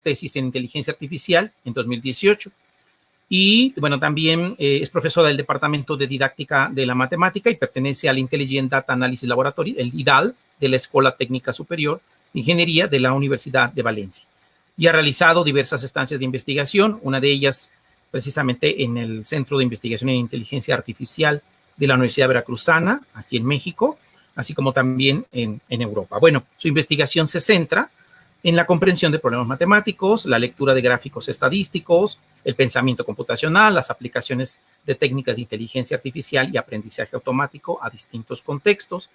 tesis en inteligencia artificial en 2018. Y bueno, también es profesora del Departamento de Didáctica de la Matemática y pertenece al Intelligent Data Analysis Laboratory, el IDAL, de la Escuela Técnica Superior de Ingeniería de la Universidad de Valencia. Y ha realizado diversas estancias de investigación, una de ellas precisamente en el Centro de Investigación en Inteligencia Artificial de la Universidad Veracruzana, aquí en México, así como también en Europa. Bueno, su investigación se centra en la comprensión de problemas matemáticos, la lectura de gráficos estadísticos, el pensamiento computacional, las aplicaciones de técnicas de inteligencia artificial y aprendizaje automático a distintos contextos,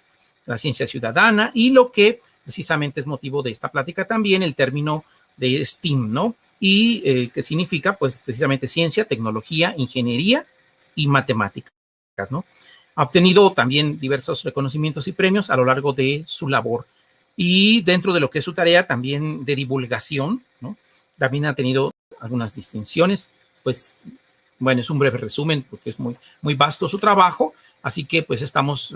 la ciencia ciudadana y lo que precisamente es motivo de esta plática también, el término de STEAM, ¿no? Y que significa, pues, precisamente ciencia, tecnología, ingeniería y matemáticas, ¿no? Ha obtenido también diversos reconocimientos y premios a lo largo de su labor. Y dentro de lo que es su tarea también de divulgación, ¿no? También ha tenido algunas distinciones, pues, bueno, es un breve resumen porque es muy, muy vasto su trabajo, así que pues estamos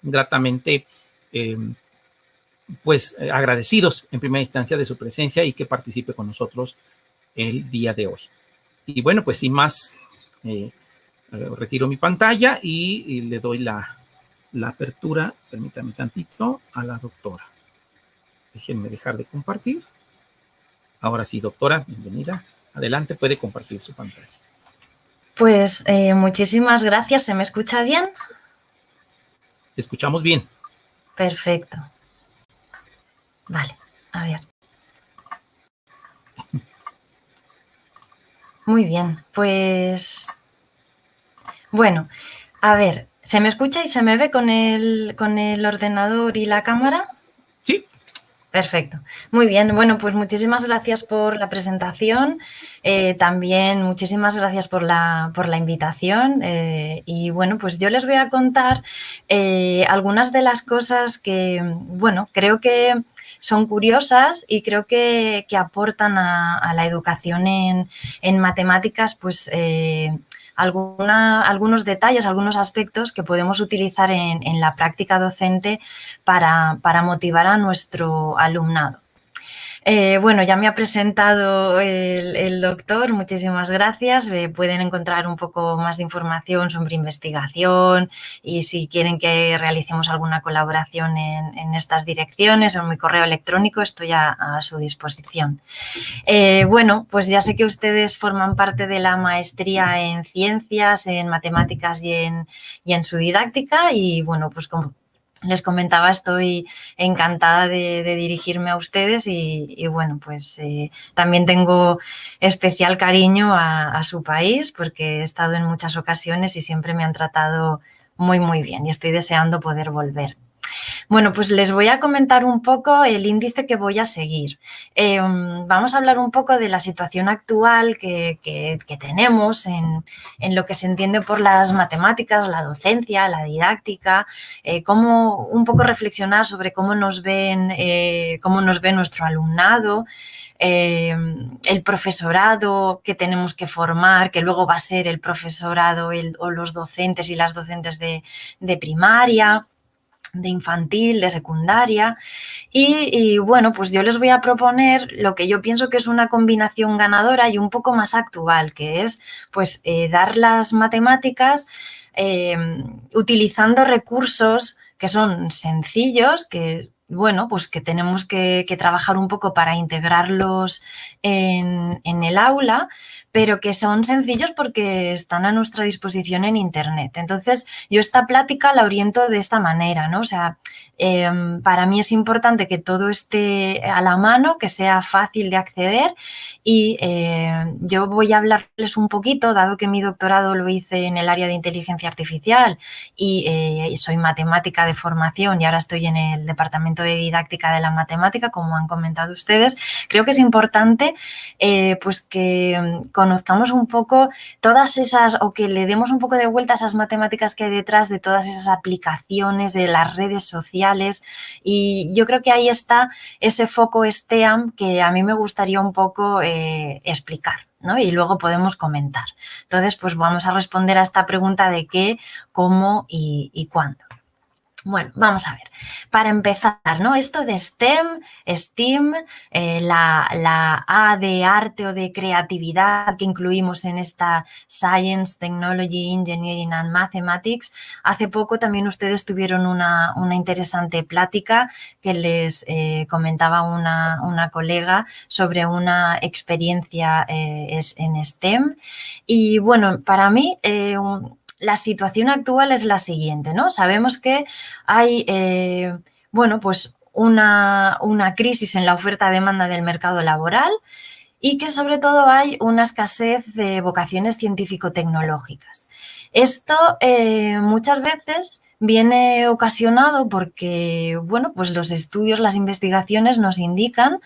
gratamente pues agradecidos en primera instancia de su presencia y que participe con nosotros el día de hoy. Y bueno, pues sin más, retiro mi pantalla y le doy la apertura, permítame tantito, a la doctora. Déjenme dejar de compartir. Ahora sí, doctora, bienvenida. Adelante, puede compartir su pantalla. Pues muchísimas gracias. ¿Se me escucha bien? Escuchamos bien. Perfecto. Vale, a ver. Muy bien, pues... Bueno, a ver, ¿se me escucha y se me ve con el ordenador y la cámara? Sí. Perfecto. Muy bien. Bueno, pues muchísimas gracias por la presentación. También muchísimas gracias por la invitación. Y bueno, pues yo les voy a contar algunas de las cosas que, bueno, creo que son curiosas y creo que aportan a la educación en matemáticas, pues algunos detalles, algunos aspectos que podemos utilizar en la práctica docente para motivar a nuestro alumnado. Bueno, ya me ha presentado el doctor, muchísimas gracias. Pueden encontrar un poco más de información sobre investigación y si quieren que realicemos alguna colaboración en estas direcciones o en mi correo electrónico, estoy a su disposición. Bueno, pues ya sé que ustedes forman parte de la maestría en ciencias, en matemáticas y en su didáctica y bueno, pues como les comentaba, estoy encantada de dirigirme a ustedes y bueno, pues también tengo especial cariño a su país porque he estado en muchas ocasiones y siempre me han tratado muy, muy bien y estoy deseando poder volver. Bueno, pues les voy a comentar un poco el índice que voy a seguir. Vamos a hablar un poco de la situación actual que tenemos en lo que se entiende por las matemáticas, la docencia, la didáctica, un poco reflexionar sobre cómo nos ve nuestro alumnado, el profesorado que tenemos que formar, que luego va a ser el profesorado o los docentes y las docentes de primaria, de infantil, de secundaria y bueno, pues yo les voy a proponer lo que yo pienso que es una combinación ganadora y un poco más actual, que es pues dar las matemáticas utilizando recursos que son sencillos, que bueno, pues que tenemos que trabajar un poco para integrarlos en el aula, pero que son sencillos porque están a nuestra disposición en Internet. Entonces, yo esta plática la oriento de esta manera, ¿no? O sea, para mí es importante que todo esté a la mano, que sea fácil de acceder y yo voy a hablarles un poquito, dado que mi doctorado lo hice en el área de inteligencia artificial y soy matemática de formación y ahora estoy en el departamento de didáctica de la matemática, como han comentado ustedes. Creo que es importante pues que conozcamos un poco todas esas, o que le demos un poco de vuelta a esas matemáticas que hay detrás de todas esas aplicaciones de las redes sociales y yo creo que ahí está ese foco STEAM que a mí me gustaría un poco explicar, ¿no? Y luego podemos comentar. Entonces, pues vamos a responder a esta pregunta de qué, cómo y cuándo. Bueno, vamos a ver. Para empezar, ¿no? Esto de STEM, la A de arte o de creatividad que incluimos en esta Science, Technology, Engineering and Mathematics. Hace poco también ustedes tuvieron una interesante plática que les comentaba una colega sobre una experiencia en STEM. Y bueno, para mí la situación actual es la siguiente, ¿no? Sabemos que hay, bueno, pues una crisis en la oferta-demanda del mercado laboral y que sobre todo hay una escasez de vocaciones científico-tecnológicas. Esto muchas veces viene ocasionado porque, bueno, pues los estudios, las investigaciones nos indican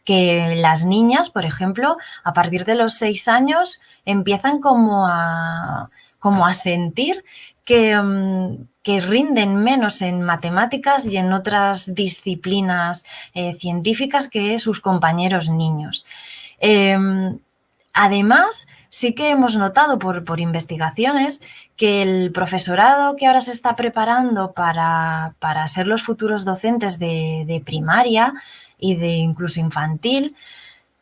que las niñas, por ejemplo, a partir de los 6 años empiezan como a sentir que rinden menos en matemáticas y en otras disciplinas científicas que sus compañeros niños. Además, sí que hemos notado por investigaciones que el profesorado que ahora se está preparando para ser los futuros docentes de primaria y de incluso infantil,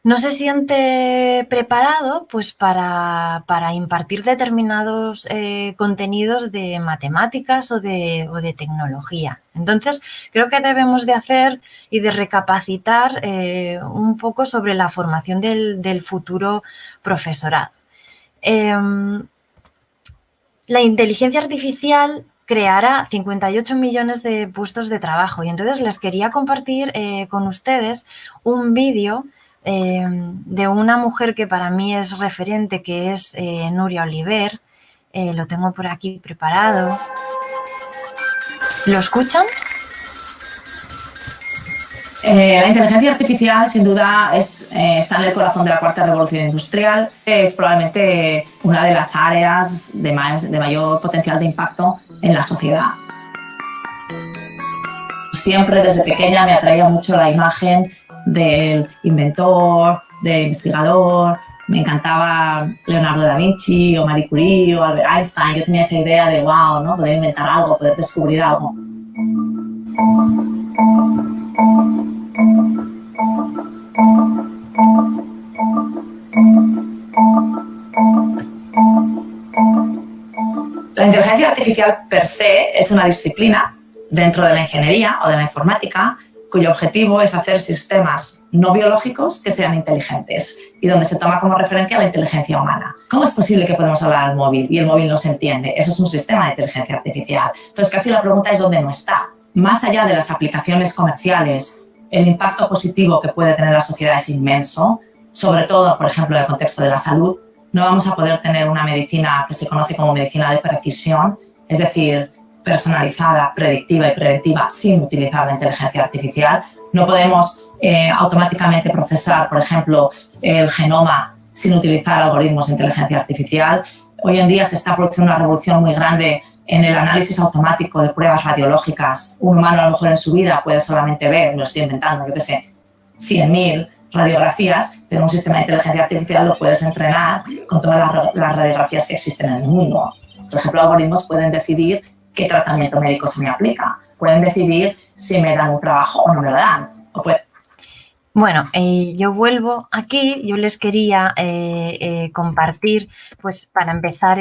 no se siente preparado pues, para impartir determinados contenidos de matemáticas o de tecnología. Entonces, creo que debemos de hacer y de recapacitar un poco sobre la formación del futuro profesorado. La inteligencia artificial creará 58 millones de puestos de trabajo y entonces les quería compartir con ustedes un vídeo de una mujer que para mí es referente, que es Núria Oliver. Lo tengo por aquí preparado. ¿Lo escuchan? La inteligencia artificial, sin duda, está en el corazón de la cuarta revolución industrial. Es probablemente una de las áreas de mayor potencial de impacto en la sociedad. Siempre desde pequeña me atraía mucho la imagen del inventor, del investigador. Me encantaba Leonardo da Vinci o Marie Curie o Albert Einstein. Yo tenía esa idea de, wow, ¿no? Poder inventar algo, poder descubrir algo. La inteligencia artificial per se es una disciplina dentro de la ingeniería o de la informática cuyo objetivo es hacer sistemas no biológicos que sean inteligentes y donde se toma como referencia la inteligencia humana. ¿Cómo es posible que podemos hablar al móvil y el móvil no se entiende? Eso es un sistema de inteligencia artificial. Entonces, casi la pregunta es dónde no está. Más allá de las aplicaciones comerciales, el impacto positivo que puede tener la sociedad es inmenso, sobre todo, por ejemplo, en el contexto de la salud. No vamos a poder tener una medicina que se conoce como medicina de precisión, es decir, personalizada, predictiva y preventiva sin utilizar la inteligencia artificial. No podemos automáticamente procesar, por ejemplo, el genoma sin utilizar algoritmos de inteligencia artificial. Hoy en día se está produciendo una revolución muy grande en el análisis automático de pruebas radiológicas. Un humano a lo mejor en su vida puede solamente ver, me lo estoy inventando, yo qué sé, 100.000 radiografías, pero un sistema de inteligencia artificial lo puedes entrenar con todas las radiografías que existen en el mundo. Por ejemplo, algoritmos pueden decidir qué tratamiento médico se me aplica, pueden decidir si me dan un trabajo o no me lo dan. Bueno, yo vuelvo aquí, yo les quería compartir, pues para empezar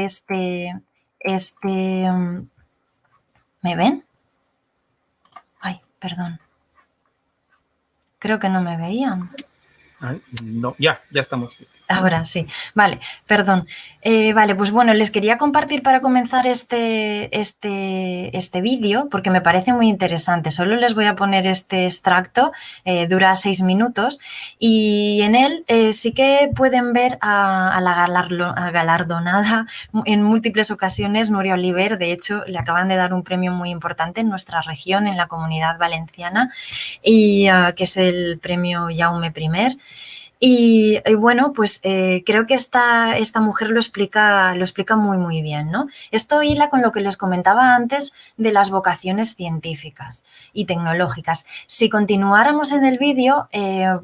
¿me ven? Ay, perdón. Creo que no me veían. No, ya estamos. Ahora sí, vale, perdón. Vale, pues bueno, les quería compartir para comenzar este vídeo porque me parece muy interesante. Solo les voy a poner este extracto, dura 6 minutos y en él sí que pueden ver a la galardonada en múltiples ocasiones Núria Oliver. De hecho, le acaban de dar un premio muy importante en nuestra región, en la Comunidad Valenciana, y que es el premio Jaume I. Y bueno, pues creo que esta mujer lo explica muy, muy bien, ¿no? Esto hila con lo que les comentaba antes de las vocaciones científicas y tecnológicas. Si continuáramos en el vídeo,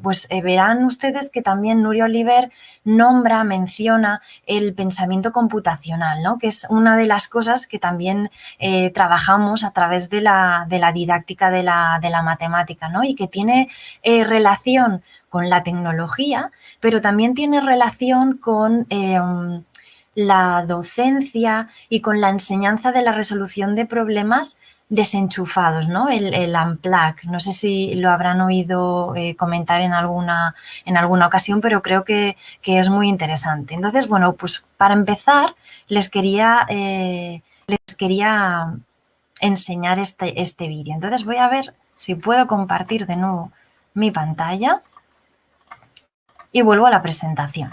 pues verán ustedes que también Nuria Oliver menciona el pensamiento computacional, ¿no? Que es una de las cosas que también trabajamos a través de la didáctica de la matemática, ¿no? Y que tiene relación con la tecnología, pero también tiene relación con la docencia y con la enseñanza de la resolución de problemas desenchufados, ¿no? El unplug. No sé si lo habrán oído comentar en alguna ocasión, pero creo que es muy interesante. Entonces, bueno, pues para empezar, les quería enseñar este vídeo. Entonces voy a ver si puedo compartir de nuevo mi pantalla. Y vuelvo a la presentación.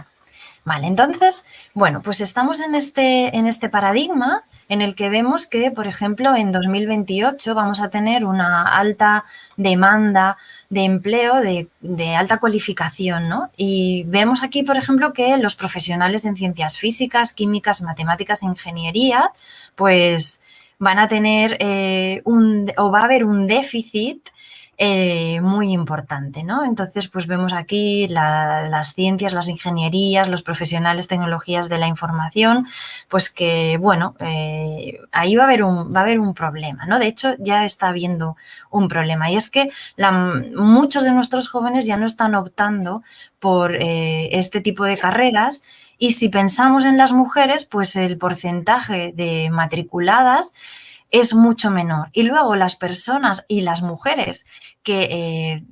Vale, entonces, bueno, pues estamos en este paradigma en el que vemos que, por ejemplo, en 2028 vamos a tener una alta demanda de empleo de alta cualificación, ¿no? Y vemos aquí, por ejemplo, que los profesionales en ciencias físicas, químicas, matemáticas e ingeniería, pues van a tener va a haber un déficit muy importante, ¿no? Entonces, pues vemos aquí las ciencias, las ingenierías, los profesionales, tecnologías de la información, pues que, bueno, ahí va a haber un problema, ¿no? De hecho, ya está habiendo un problema y es que muchos de nuestros jóvenes ya no están optando por este tipo de carreras. Y si pensamos en las mujeres, pues el porcentaje de matriculadas es mucho menor. Y luego las personas y las mujeres que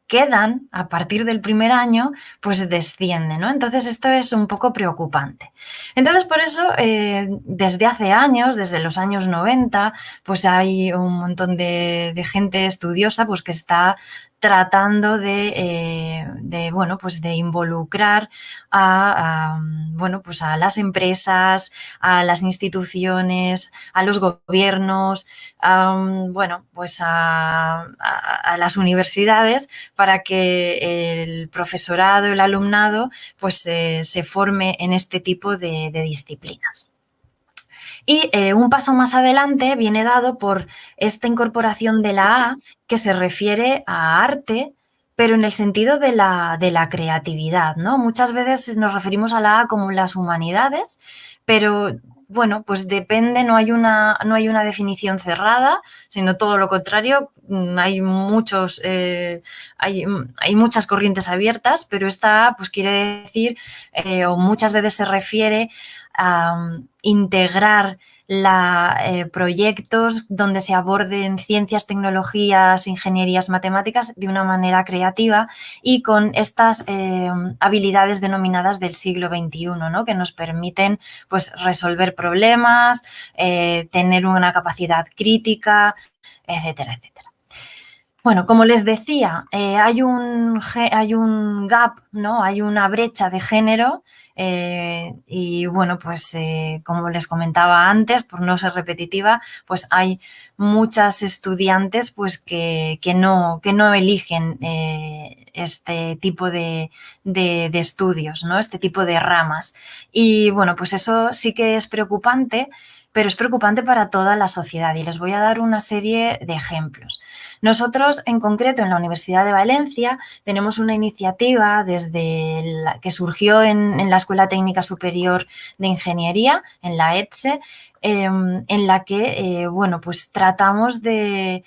quedan a partir del primer año, pues descienden, ¿no? Entonces esto es un poco preocupante. Entonces por eso desde hace años, desde los años 90, pues hay un montón de gente estudiosa pues que está tratando bueno, pues de involucrar bueno, pues a las empresas, a las instituciones, a los gobiernos, bueno, pues a las universidades para que el profesorado, el alumnado, pues se forme en este tipo de disciplinas. Y un paso más adelante viene dado por esta incorporación de la A que se refiere a arte, pero en el sentido de la creatividad, ¿no? Muchas veces nos referimos a la A como las humanidades, pero bueno, pues depende, no hay una definición cerrada, sino todo lo contrario, hay muchas corrientes abiertas, pero esta pues quiere decir, o muchas veces se refiere a integrar proyectos donde se aborden ciencias, tecnologías, ingenierías, matemáticas de una manera creativa y con estas habilidades denominadas del siglo XXI, ¿no? Que nos permiten pues, resolver problemas, tener una capacidad crítica, etcétera, etcétera. Bueno, como les decía, hay un gap, ¿no? Hay una brecha de género y bueno, pues como les comentaba antes, por no ser repetitiva, pues hay muchas estudiantes pues que no eligen este tipo de estudios, ¿no? Este tipo de ramas. Y bueno, pues eso sí que es preocupante, pero es preocupante para toda la sociedad y les voy a dar una serie de ejemplos. Nosotros, en concreto, en la Universidad de Valencia, tenemos una iniciativa que surgió en la Escuela Técnica Superior de Ingeniería, en la ETSE, en la que, bueno, pues tratamos de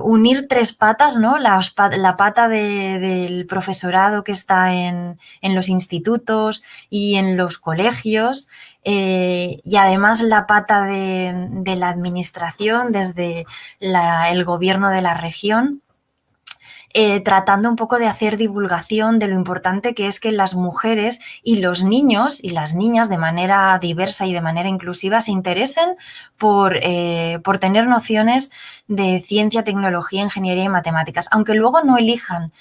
unir tres patas, ¿no? La pata del profesorado que está en los institutos y en los colegios, y además la pata de la administración desde el gobierno de la región, tratando un poco de hacer divulgación de lo importante que es que las mujeres y los niños y las niñas de manera diversa y de manera inclusiva se interesen por tener nociones de ciencia, tecnología, ingeniería y matemáticas, aunque luego no elijan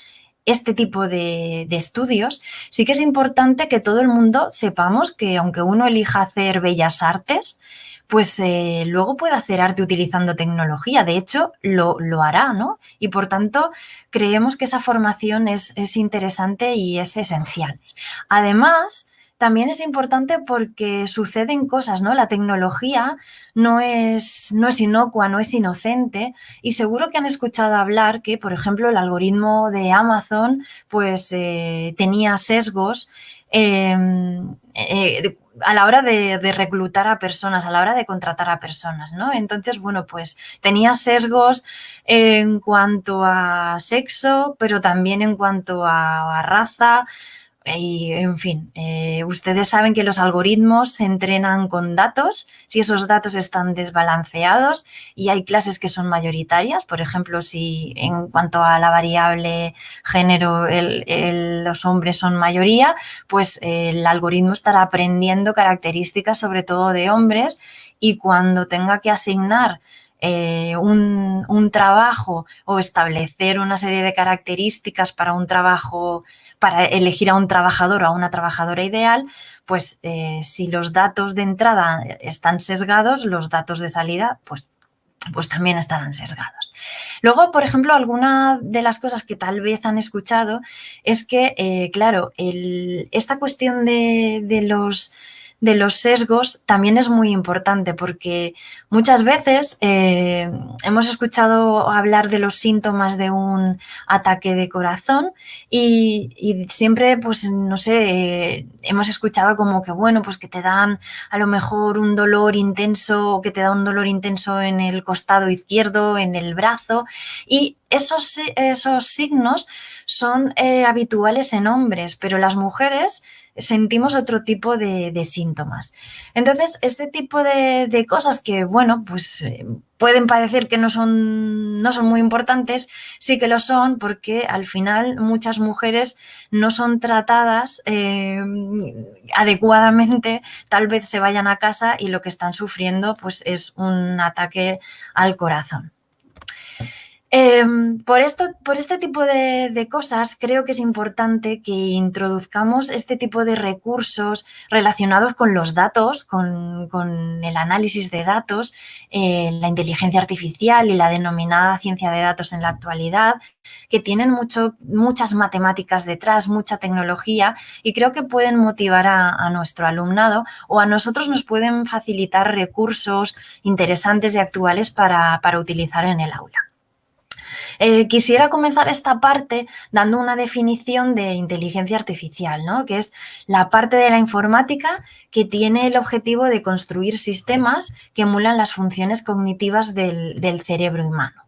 este tipo de estudios. Sí que es importante que todo el mundo sepamos que aunque uno elija hacer bellas artes, pues luego puede hacer arte utilizando tecnología. De hecho, lo hará, ¿no? Y por tanto, creemos que esa formación es interesante y es esencial. Además, también es importante porque suceden cosas, ¿no? La tecnología no es inocua, no es inocente, y seguro que han escuchado hablar que, por ejemplo, el algoritmo de Amazon pues tenía sesgos a la hora de reclutar a personas, a la hora de contratar a personas, ¿no? Entonces, bueno, pues tenía sesgos en cuanto a sexo, pero también en cuanto a raza. Y, en fin, ustedes saben que los algoritmos se entrenan con datos. Si esos datos están desbalanceados y hay clases que son mayoritarias, por ejemplo, si en cuanto a la variable género los hombres son mayoría, pues el algoritmo estará aprendiendo características sobre todo de hombres, y cuando tenga que asignar un trabajo o establecer una serie de características para un trabajo, para elegir a un trabajador o a una trabajadora ideal, pues si los datos de entrada están sesgados, los datos de salida pues también estarán sesgados. Luego, por ejemplo, alguna de las cosas que tal vez han escuchado es que, claro, esta cuestión de los sesgos también es muy importante, porque muchas veces hemos escuchado hablar de los síntomas de un ataque de corazón y siempre, pues no sé, hemos escuchado como que, bueno, pues que te dan a lo mejor un dolor intenso, o que te da un dolor intenso en el costado izquierdo, en el brazo, y esos signos son habituales en hombres, pero las mujeres sentimos otro tipo de síntomas. Entonces, este tipo de cosas que, bueno, pues pueden parecer que no son muy importantes, sí que lo son, porque al final muchas mujeres no son tratadas adecuadamente, tal vez se vayan a casa y lo que están sufriendo pues es un ataque al corazón. Por este tipo de cosas, creo que es importante que introduzcamos este tipo de recursos relacionados con los datos, con el análisis de datos, la inteligencia artificial y la denominada ciencia de datos en la actualidad, que tienen muchas matemáticas detrás, mucha tecnología, y creo que pueden motivar a nuestro alumnado, o a nosotros nos pueden facilitar recursos interesantes y actuales para utilizar en el aula. Quisiera comenzar esta parte dando una definición de inteligencia artificial, ¿no? Que es la parte de la informática que tiene el objetivo de construir sistemas que emulan las funciones cognitivas del cerebro humano.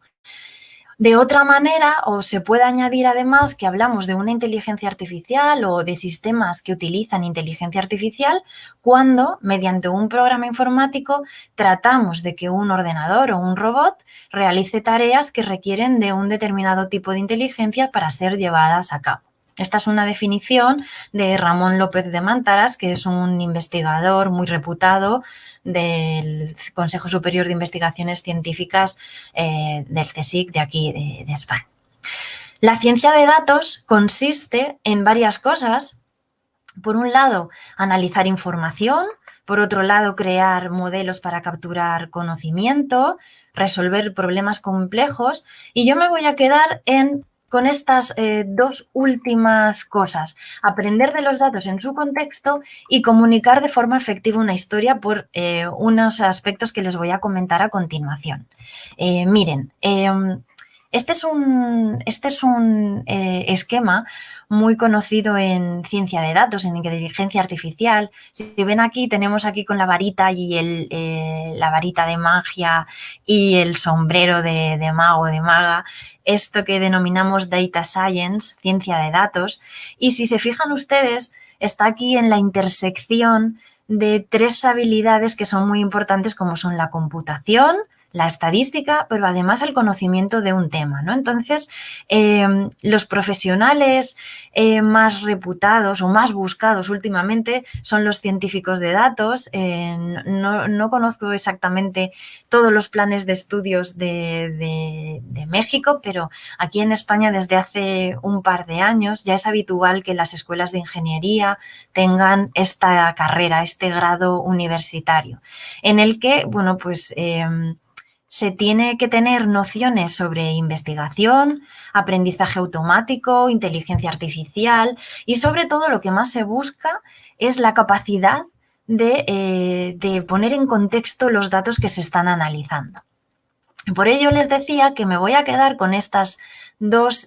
De otra manera, o se puede añadir además que hablamos de una inteligencia artificial o de sistemas que utilizan inteligencia artificial cuando, mediante un programa informático, tratamos de que un ordenador o un robot realice tareas que requieren de un determinado tipo de inteligencia para ser llevadas a cabo. Esta es una definición de Ramón López de Mántaras, que es un investigador muy reputado del Consejo Superior de Investigaciones Científicas del CSIC de aquí, de España. La ciencia de datos consiste en varias cosas. Por un lado, analizar información. Por otro lado, crear modelos para capturar conocimiento, resolver problemas complejos. Y yo me voy a quedar con estas dos últimas cosas: aprender de los datos en su contexto y comunicar de forma efectiva una historia por unos aspectos que les voy a comentar a continuación. Miren, este es un esquema muy conocido en ciencia de datos, en inteligencia artificial. Si ven aquí, tenemos aquí con la varita y la varita de magia y el sombrero de mago, de maga, esto que denominamos data science, ciencia de datos. Y si se fijan ustedes, está aquí en la intersección de tres habilidades que son muy importantes, como son la computación, la estadística, pero además el conocimiento de un tema, ¿no? Entonces, los profesionales más reputados o más buscados últimamente son los científicos de datos. No conozco exactamente todos los planes de estudios de México, pero aquí en España desde hace un par de años ya es habitual que las escuelas de ingeniería tengan esta carrera, este grado universitario, en el que, bueno, pues se tiene que tener nociones sobre investigación, aprendizaje automático, inteligencia artificial y sobre todo lo que más se busca es la capacidad de poner en contexto los datos que se están analizando. Por ello les decía que me voy a quedar con estos dos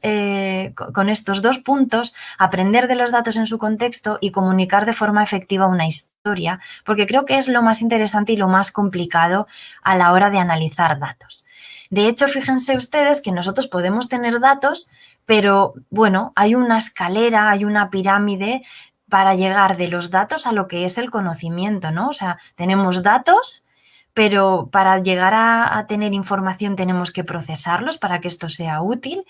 puntos, aprender de los datos en su contexto y comunicar de forma efectiva una historia, porque creo que es lo más interesante y lo más complicado a la hora de analizar datos. De hecho, fíjense ustedes que nosotros podemos tener datos, pero bueno, hay una escalera, hay una pirámide para llegar de los datos a lo que es el conocimiento, ¿no? O sea, tenemos datos, pero para llegar a tener información tenemos que procesarlos para que esto sea útil.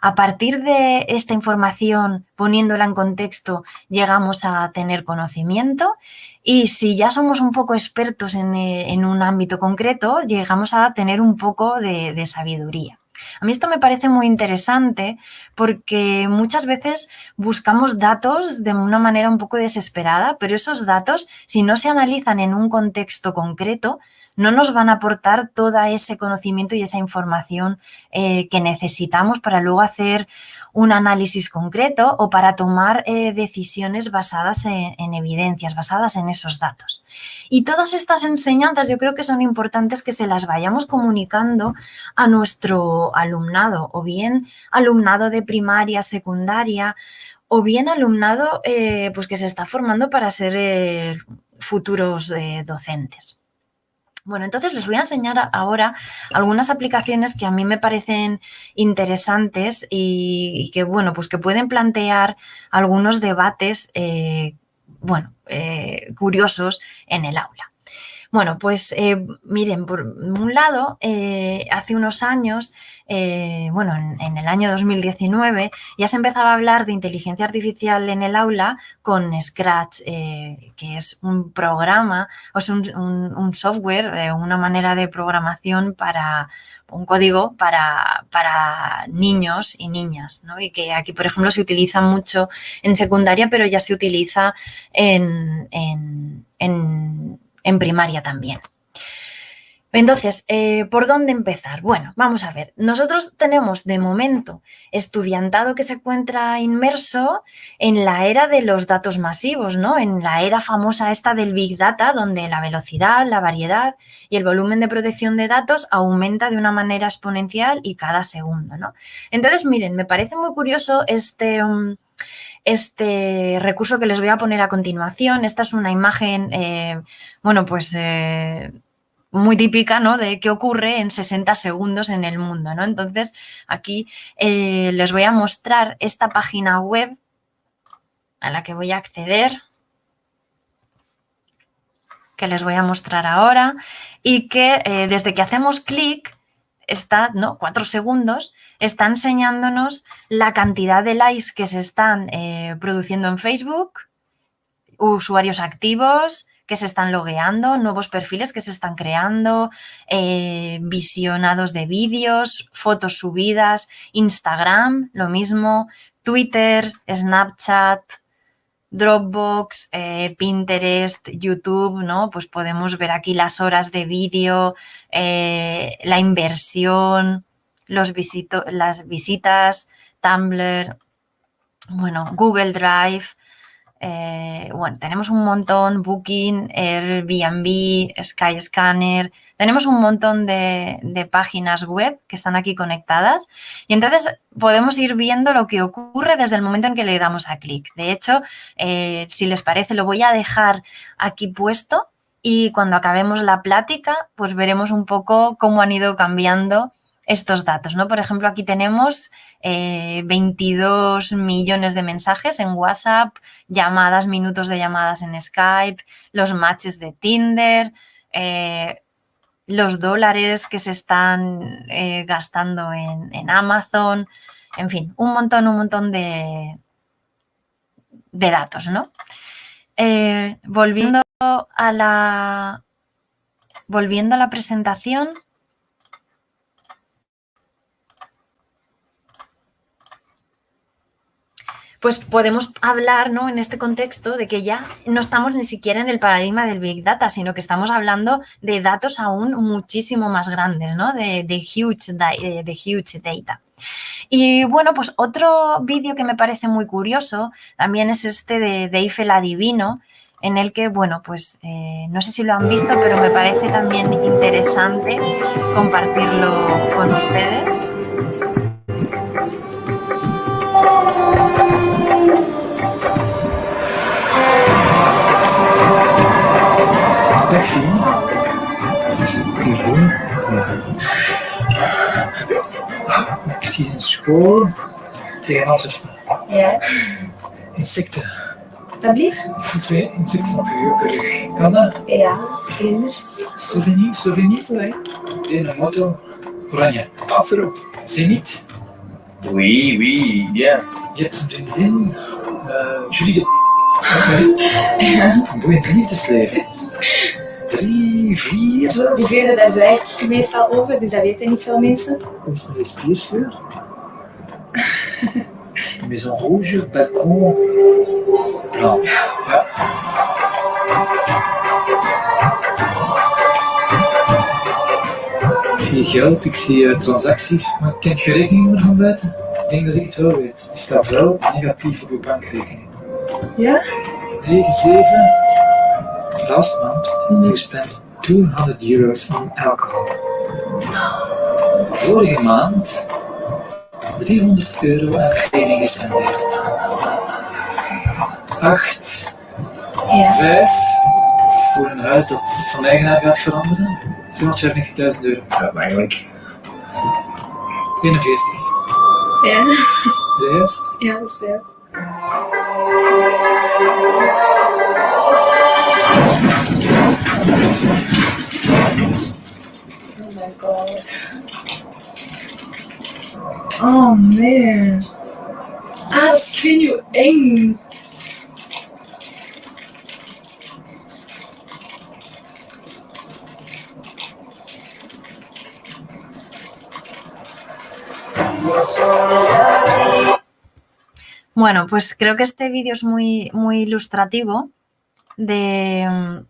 A partir de esta información, poniéndola en contexto, llegamos a tener conocimiento y si ya somos un poco expertos en un ámbito concreto, llegamos a tener un poco de sabiduría. A mí esto me parece muy interesante porque muchas veces buscamos datos de una manera un poco desesperada, pero esos datos, si no se analizan en un contexto concreto, no nos van a aportar todo ese conocimiento y esa información que necesitamos para luego hacer un análisis concreto o para tomar decisiones basadas en evidencias, basadas en esos datos. Y todas estas enseñanzas yo creo que son importantes que se las vayamos comunicando a nuestro alumnado, o bien alumnado de primaria, secundaria, o bien alumnado pues que se está formando para ser futuros docentes. Bueno, entonces les voy a enseñar ahora algunas aplicaciones que a mí me parecen interesantes y que, bueno, pues que pueden plantear algunos debates, curiosos en el aula. Bueno, pues miren, por un lado, hace unos años, en el año 2019, ya se empezaba a hablar de inteligencia artificial en el aula con Scratch, que es un programa, o es un software, una manera de programación un código para niños y niñas, ¿no? Y que aquí, por ejemplo, se utiliza mucho en secundaria, pero ya se utiliza en primaria también. Entonces, ¿por dónde empezar? Bueno, vamos a ver. Nosotros tenemos de momento estudiantado que se encuentra inmerso en la era de los datos masivos, ¿no? En la era famosa esta del Big Data, donde la velocidad, la variedad y el volumen de protección de datos aumenta de una manera exponencial y cada segundo, ¿no? Entonces, miren, me parece muy curioso este recurso que les voy a poner a continuación. Esta es una imagen, muy típica, ¿no? De qué ocurre en 60 segundos en el mundo, ¿no? Entonces, aquí les voy a mostrar esta página web a la que voy a acceder, que les voy a mostrar ahora y que desde que hacemos clic, está, ¿no? 4 segundos, está enseñándonos la cantidad de likes que se están produciendo en Facebook, usuarios activos que se están logueando, nuevos perfiles que se están creando, visionados de vídeos, fotos subidas, Instagram, lo mismo, Twitter, Snapchat, Dropbox, Pinterest, YouTube, ¿no? Pues podemos ver aquí las horas de vídeo, la inversión, las visitas, Tumblr, bueno, Google Drive. Tenemos un montón, Booking, Airbnb, Skyscanner, tenemos un montón de páginas web que están aquí conectadas y entonces podemos ir viendo lo que ocurre desde el momento en que le damos a clic. De hecho, si les parece, lo voy a dejar aquí puesto y cuando acabemos la plática, pues veremos un poco cómo han ido cambiando estos datos, ¿no? Por ejemplo, aquí tenemos 22 millones de mensajes en WhatsApp, llamadas, minutos de llamadas en Skype, los matches de Tinder, los dólares que se están gastando en Amazon, en fin, un montón de datos, ¿no? Volviendo a la presentación. Pues podemos hablar, ¿no?, en este contexto de que ya no estamos ni siquiera en el paradigma del Big Data, sino que estamos hablando de datos aún muchísimo más grandes, ¿no?, de huge data. Y bueno, pues otro vídeo que me parece muy curioso también es este de Dave el Adivino, en el que, bueno, pues no sé si lo han visto, pero me parece también interesante compartirlo con ustedes. Merci. Ik zie een school tegen Antwerpen. Ja. Insecten. Dat blieft? Twee insecten op je rug. Kan dat? Ja. Vlinders. Slovenië? Nee. En een moto. Oranje. Pas erop. Zenit. Oui, ja. Je hebt een vriendin. Julie de... Een boeiend liefdesleven. 3, 4... De vierde, daar zei ik meestal over, dus dat weten niet veel mensen. Hoe is de spiersfleur? Maison rouge, balcon blanc. Ja. Ik zie geld, ik zie transacties, maar kent je rekeningnummer van buiten? Ik denk dat ik het wel weet. Die staat wel negatief op je bankrekening. Ja? 9, 7. Last month, you spent €200 on alcohol. Vorige maand €300 aan kleding gespendeerd. 8. Ja. 5. Voor een huis dat van eigenaar gaat veranderen. €250.000. Ja, eigenlijk. 41. Ja. De juist? Ja, dat is juist. Oh my god. Oh man. Ah, dat is heel eng. Bueno, pues creo que este vídeo es muy ilustrativo de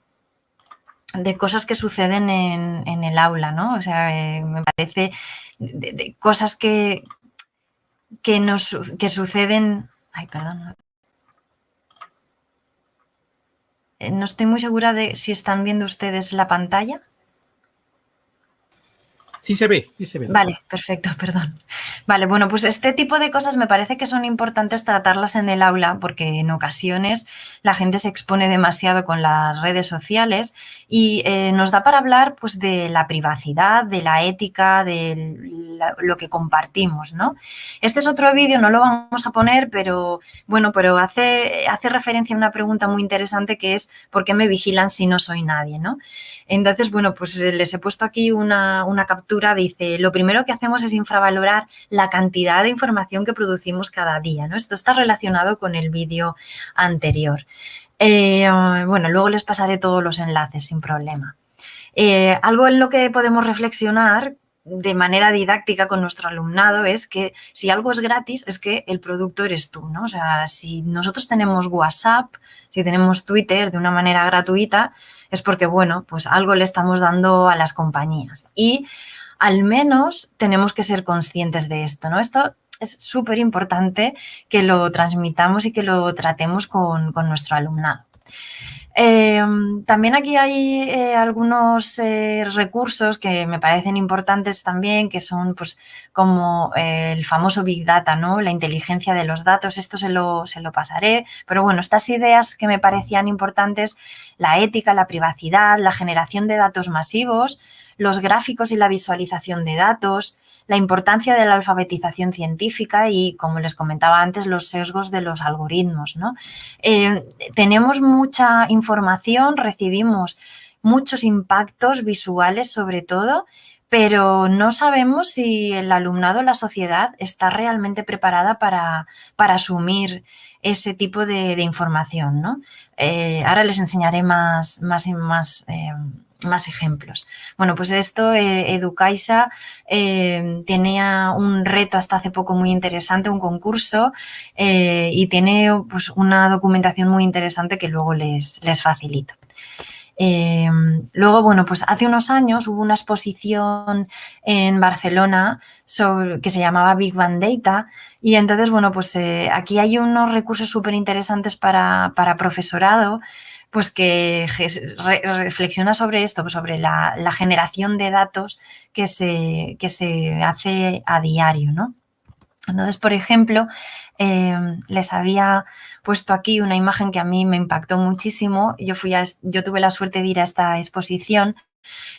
cosas que suceden en el aula, ¿no? O sea, me parece de cosas que suceden... Ay, perdón. No estoy muy segura de si están viendo ustedes la pantalla. Sí se ve. Vale, perfecto, perdón. Vale, bueno, pues este tipo de cosas me parece que son importantes tratarlas en el aula porque en ocasiones la gente se expone demasiado con las redes sociales y nos da para hablar pues de la privacidad, de la ética, de lo que compartimos, ¿no? Este es otro vídeo, no lo vamos a poner, pero bueno, pero hace referencia a una pregunta muy interesante que es ¿por qué me vigilan si no soy nadie, ¿no? Entonces, bueno, pues les he puesto aquí una captura, dice, lo primero que hacemos es infravalorar la cantidad de información que producimos cada día, ¿no? Esto está relacionado con el vídeo anterior. Bueno, luego les pasaré todos los enlaces sin problema. Algo en lo que podemos reflexionar de manera didáctica con nuestro alumnado es que si algo es gratis es que el producto eres tú, ¿no? O sea, si nosotros tenemos WhatsApp, si tenemos Twitter de una manera gratuita, es porque, bueno, pues algo le estamos dando a las compañías y al menos tenemos que ser conscientes de esto, ¿no? Esto es súper importante que lo transmitamos y que lo tratemos con nuestro alumnado. También aquí hay algunos recursos que me parecen importantes también, que son pues como el famoso Big Data, ¿no? La inteligencia de los datos, esto se lo pasaré, pero bueno, estas ideas que me parecían importantes, la ética, la privacidad, la generación de datos masivos, los gráficos y la visualización de datos, la importancia de la alfabetización científica y, como les comentaba antes, los sesgos de los algoritmos, ¿no? Tenemos mucha información, recibimos muchos impactos visuales sobre todo, pero no sabemos si el alumnado o la sociedad está realmente preparada para asumir ese tipo de información, ¿no? Ahora les enseñaré más ejemplos. Bueno, pues esto, Educaixa tenía un reto hasta hace poco muy interesante, un concurso, y tiene pues, una documentación muy interesante que luego les facilito. Luego, bueno, pues hace unos años hubo una exposición en Barcelona que se llamaba Big Bang Data, y entonces, bueno, pues aquí hay unos recursos súper interesantes para profesorado, pues que reflexiona sobre esto, pues sobre la generación de datos que se hace a diario, ¿no? Entonces, por ejemplo, les había puesto aquí una imagen que a mí me impactó muchísimo. Yo tuve la suerte de ir a esta exposición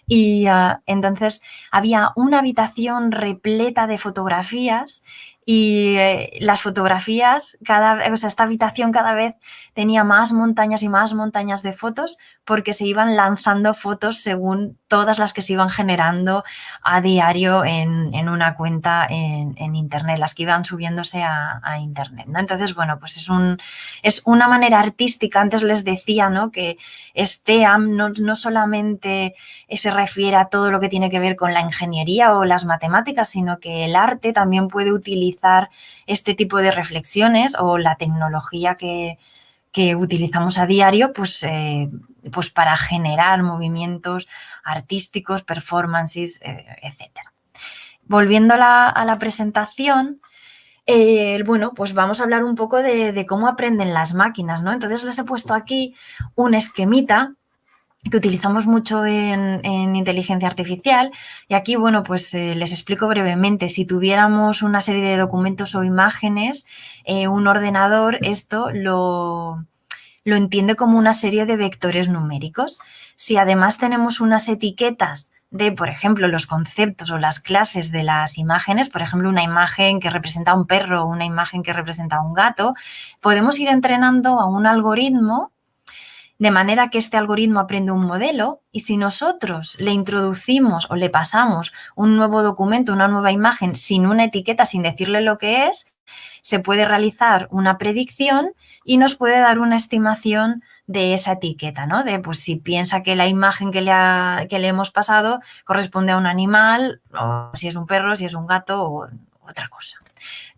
y entonces había una habitación repleta de fotografías y las fotografías, esta habitación cada vez tenía más montañas y más montañas de fotos porque se iban lanzando fotos según todas las que se iban generando a diario en una cuenta en Internet, las que iban subiéndose a Internet, ¿no? Entonces, bueno, pues es una manera artística. Antes les decía, ¿no?, que STEAM no solamente se refiere a todo lo que tiene que ver con la ingeniería o las matemáticas, sino que el arte también puede utilizar este tipo de reflexiones o la tecnología que utilizamos a diario, pues para generar movimientos artísticos, performances, etcétera. Volviendo a la presentación, bueno, pues vamos a hablar un poco de cómo aprenden las máquinas, ¿no? Entonces les he puesto aquí un esquemita que utilizamos mucho en inteligencia artificial, y aquí, bueno, pues les explico brevemente. Si tuviéramos una serie de documentos o imágenes, un ordenador esto lo entiende como una serie de vectores numéricos. Si además tenemos unas etiquetas de, por ejemplo, los conceptos o las clases de las imágenes, por ejemplo, una imagen que representa a un perro o una imagen que representa a un gato, podemos ir entrenando a un algoritmo de manera que este algoritmo aprende un modelo, y si nosotros le introducimos o le pasamos un nuevo documento, una nueva imagen sin una etiqueta, sin decirle lo que es, se puede realizar una predicción y nos puede dar una estimación de esa etiqueta, ¿no? De, pues, si piensa que la imagen que le hemos pasado corresponde a un animal, o si es un perro, si es un gato o otra cosa.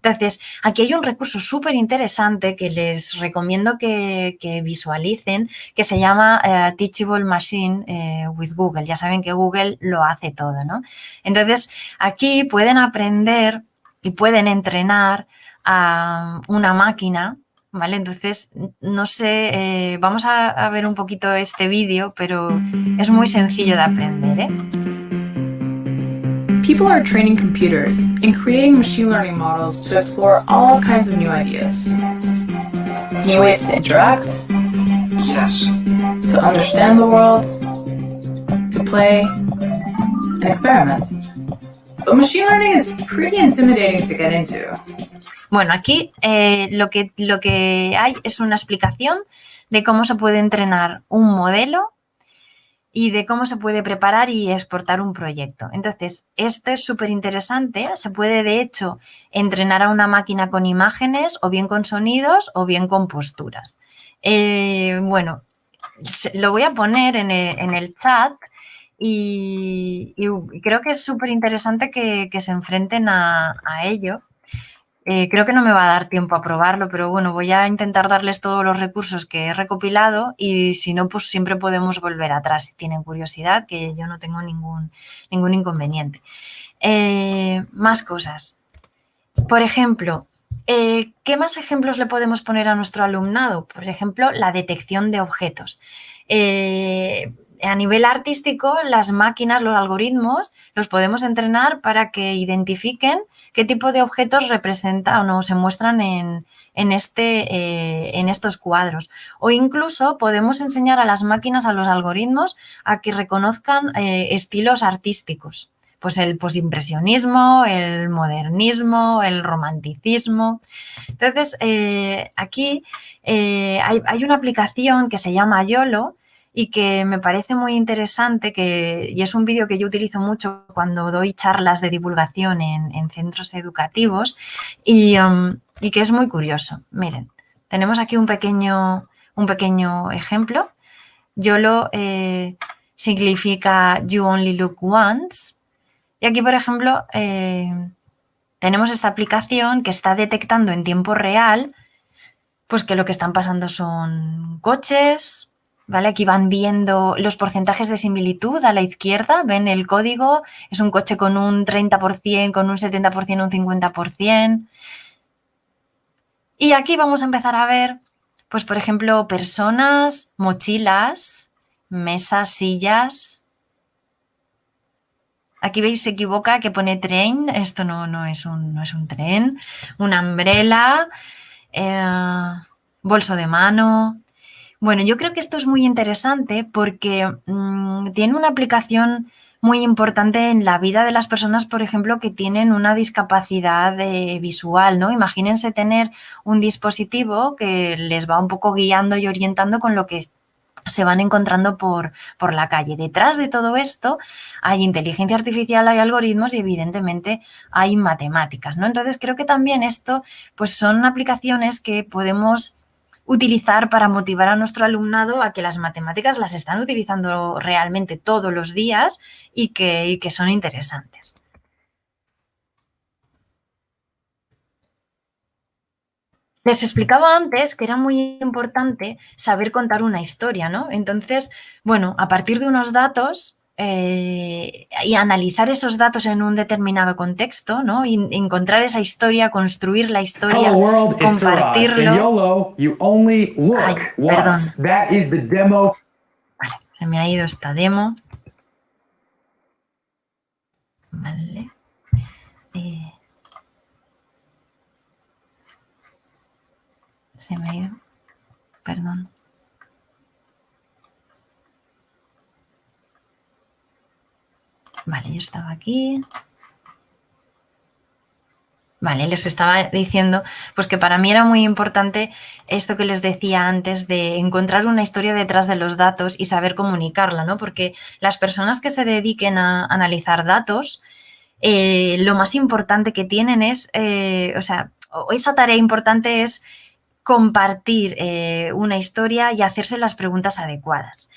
Entonces, aquí hay un recurso súper interesante que les recomiendo que visualicen, que se llama Teachable Machine with Google. Ya saben que Google lo hace todo, ¿no? Entonces, aquí pueden aprender y pueden entrenar a una máquina, ¿vale? Entonces, no sé, vamos a ver un poquito este vídeo, pero es muy sencillo de aprender, ¿eh? People are training computers and creating machine learning models to explore all kinds of new ideas. New ways to interact. Yes. To understand the world. To play and experiment. But machine learning is pretty intimidating to get into. Bueno, aquí lo que hay es una explicación de cómo se puede entrenar un modelo y de cómo se puede preparar y exportar un proyecto. Entonces, esto es súper interesante. Se puede, de hecho, entrenar a una máquina con imágenes, o bien con sonidos, o bien con posturas. Bueno, lo voy a poner en el chat y creo que es súper interesante que se enfrenten a ello. Creo que no me va a dar tiempo a probarlo, pero bueno, voy a intentar darles todos los recursos que he recopilado, y si no, pues siempre podemos volver atrás si tienen curiosidad, que yo no tengo ningún inconveniente. Más cosas. Por ejemplo, ¿qué más ejemplos le podemos poner a nuestro alumnado? Por ejemplo, la detección de objetos. A nivel artístico, las máquinas, los algoritmos, los podemos entrenar para que identifiquen qué tipo de objetos representan o se muestran en estos cuadros. O incluso podemos enseñar a las máquinas, a los algoritmos, a que reconozcan estilos artísticos. Pues el posimpresionismo, el modernismo, el romanticismo. Entonces, aquí hay una aplicación que se llama YOLO, y que me parece muy interesante, y es un vídeo que yo utilizo mucho cuando doy charlas de divulgación en centros educativos y que es muy curioso. Miren, tenemos aquí un pequeño ejemplo. YOLO significa You Only Look Once. Y aquí, por ejemplo, tenemos esta aplicación que está detectando en tiempo real pues que lo que están pasando son coches, ¿vale? Aquí van viendo los porcentajes de similitud a la izquierda, ven el código, es un coche con un 30%, con un 70%, un 50%. Y aquí vamos a empezar a ver, pues por ejemplo, personas, mochilas, mesas, sillas. Aquí veis, se equivoca, que pone train, esto no es un tren, una umbrella, bolso de mano. Bueno, yo creo que esto es muy interesante porque tiene una aplicación muy importante en la vida de las personas, por ejemplo, que tienen una discapacidad visual, ¿no? Imagínense tener un dispositivo que les va un poco guiando y orientando con lo que se van encontrando por la calle. Detrás de todo esto hay inteligencia artificial, hay algoritmos y evidentemente hay matemáticas, ¿no? Entonces creo que también esto pues son aplicaciones que podemos utilizar para motivar a nuestro alumnado a que las matemáticas las están utilizando realmente todos los días y que son interesantes. Les explicaba antes que era muy importante saber contar una historia, ¿no? Entonces, bueno, a partir de unos datos y analizar esos datos en un determinado contexto, ¿no? Y encontrar esa historia, construir la historia, Hello world, it's compartirlo. Siraj. In YOLO, you only look Ay, once. perdón. That is the demo. Vale, se me ha ido esta demo. Vale. Se me ha ido. Perdón. Vale, yo estaba aquí. Vale, les estaba diciendo pues que para mí era muy importante esto que les decía antes de encontrar una historia detrás de los datos y saber comunicarla, ¿no? Porque las personas que se dediquen a analizar datos, lo más importante que tienen es, esa tarea importante es compartir una historia y hacerse las preguntas adecuadas.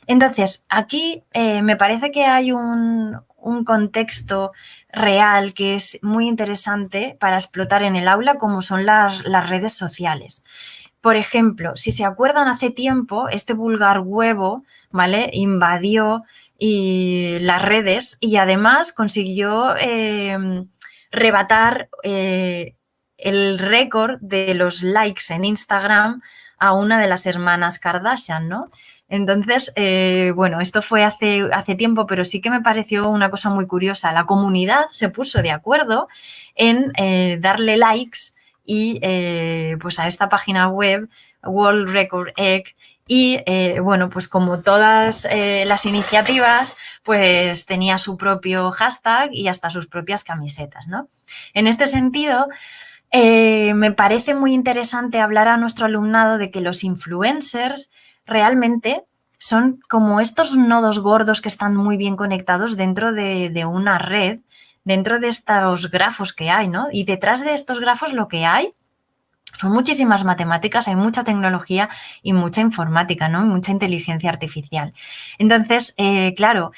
Entonces, aquí me parece que hay un contexto real que es muy interesante para explotar en el aula, como son las redes sociales. Por ejemplo, si se acuerdan, hace tiempo este vulgar huevo, ¿vale?, invadió las redes y además consiguió rebatar el récord de los likes en Instagram a una de las hermanas Kardashian, ¿no? Entonces, bueno, esto fue hace tiempo, pero sí que me pareció una cosa muy curiosa. La comunidad se puso de acuerdo en darle likes y pues a esta página web, World Record Egg, y bueno, pues como todas las iniciativas, pues tenía su propio hashtag y hasta sus propias camisetas, ¿no? En este sentido, me parece muy interesante hablar a nuestro alumnado de que los influencers realmente son como estos nodos gordos que están muy bien conectados dentro de una red, dentro de estos grafos que hay, ¿no? Y detrás de estos grafos lo que hay son muchísimas matemáticas, hay mucha tecnología y mucha informática, ¿no? Y mucha inteligencia artificial. Entonces, claro,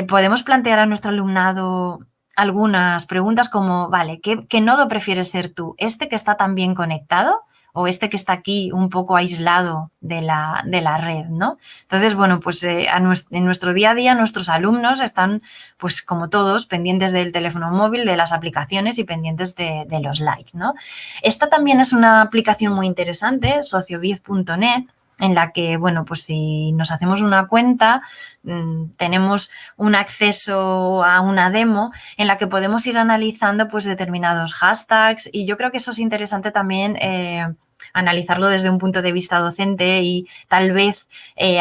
podemos plantear a nuestro alumnado algunas preguntas como, vale, ¿qué nodo prefieres ser tú? ¿Este que está tan bien conectado o este que está aquí un poco aislado de la red, ¿no? Entonces, bueno, pues en nuestro día a día nuestros alumnos están, pues como todos, pendientes del teléfono móvil, de las aplicaciones y pendientes de los likes, ¿no? Esta también es una aplicación muy interesante, sociobiz.net, en la que, bueno, pues si nos hacemos una cuenta, tenemos un acceso a una demo en la que podemos ir analizando pues determinados hashtags y yo creo que eso es interesante también analizarlo desde un punto de vista docente y tal vez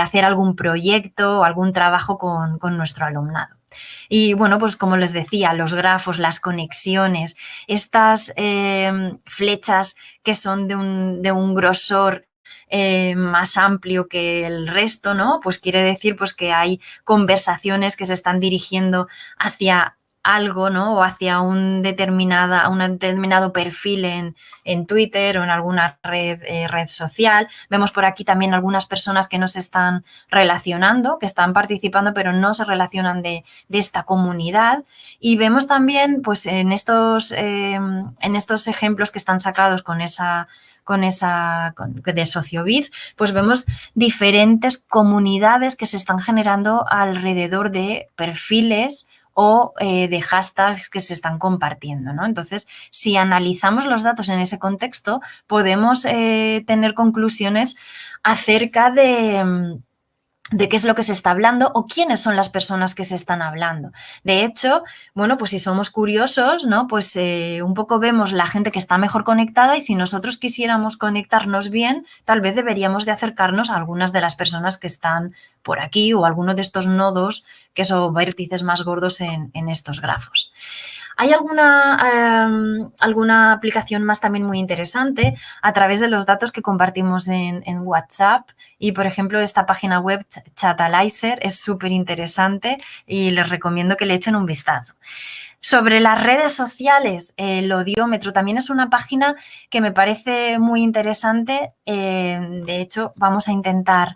hacer algún proyecto o algún trabajo con nuestro alumnado. Y bueno, pues como les decía, los grafos, las conexiones, estas flechas que son de un grosor más amplio que el resto, ¿no? Pues quiere decir pues, que hay conversaciones que se están dirigiendo hacia algo, ¿no? O hacia un determinado perfil en Twitter o en alguna red social. Vemos por aquí también algunas personas que no se están relacionando, que están participando, pero no se relacionan de esta comunidad. Y vemos también, pues, en estos ejemplos que están sacados de Sociobiz, pues vemos diferentes comunidades que se están generando alrededor de perfiles o de hashtags que se están compartiendo, ¿no? Entonces, si analizamos los datos en ese contexto, podemos tener conclusiones acerca de qué es lo que se está hablando o quiénes son las personas que se están hablando. De hecho, bueno, pues si somos curiosos, ¿no? Pues un poco vemos la gente que está mejor conectada y si nosotros quisiéramos conectarnos bien, tal vez deberíamos de acercarnos a algunas de las personas que están por aquí o alguno de estos nodos que son vértices más gordos en estos grafos. Hay alguna aplicación más también muy interesante a través de los datos que compartimos en WhatsApp y, por ejemplo, esta página web Chatalizer es súper interesante y les recomiendo que le echen un vistazo. Sobre las redes sociales, el Odiómetro también es una página que me parece muy interesante. De hecho, vamos a intentar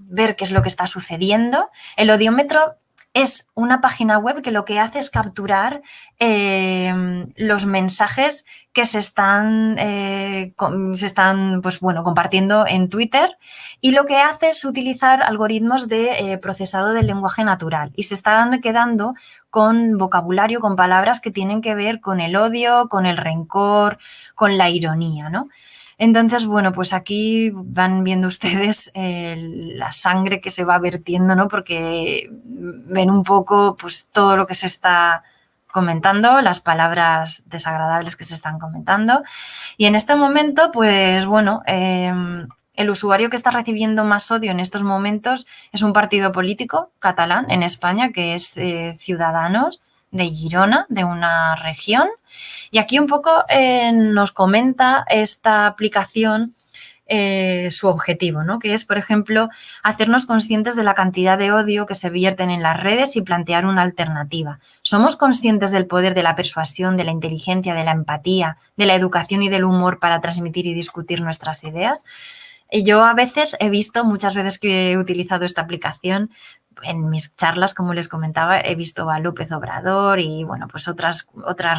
ver qué es lo que está sucediendo. El Odiómetro es una página web que lo que hace es capturar los mensajes que se están pues, bueno, compartiendo en Twitter y lo que hace es utilizar algoritmos de procesado del lenguaje natural y se están quedando con vocabulario, con palabras que tienen que ver con el odio, con el rencor, con la ironía, ¿no? Entonces, bueno, pues aquí van viendo ustedes la sangre que se va vertiendo, ¿no? Porque ven un poco pues todo lo que se está comentando, las palabras desagradables que se están comentando. Y en este momento, pues bueno, el usuario que está recibiendo más odio en estos momentos es un partido político catalán en España, que es Ciudadanos, de Girona, de una región. Y aquí un poco nos comenta esta aplicación su objetivo, ¿no? Que es, por ejemplo, hacernos conscientes de la cantidad de odio que se vierten en las redes y plantear una alternativa. ¿Somos conscientes del poder de la persuasión, de la inteligencia, de la empatía, de la educación y del humor para transmitir y discutir nuestras ideas? Y yo a veces he visto, muchas veces que he utilizado esta aplicación, en mis charlas, como les comentaba, he visto a López Obrador y, bueno, pues otras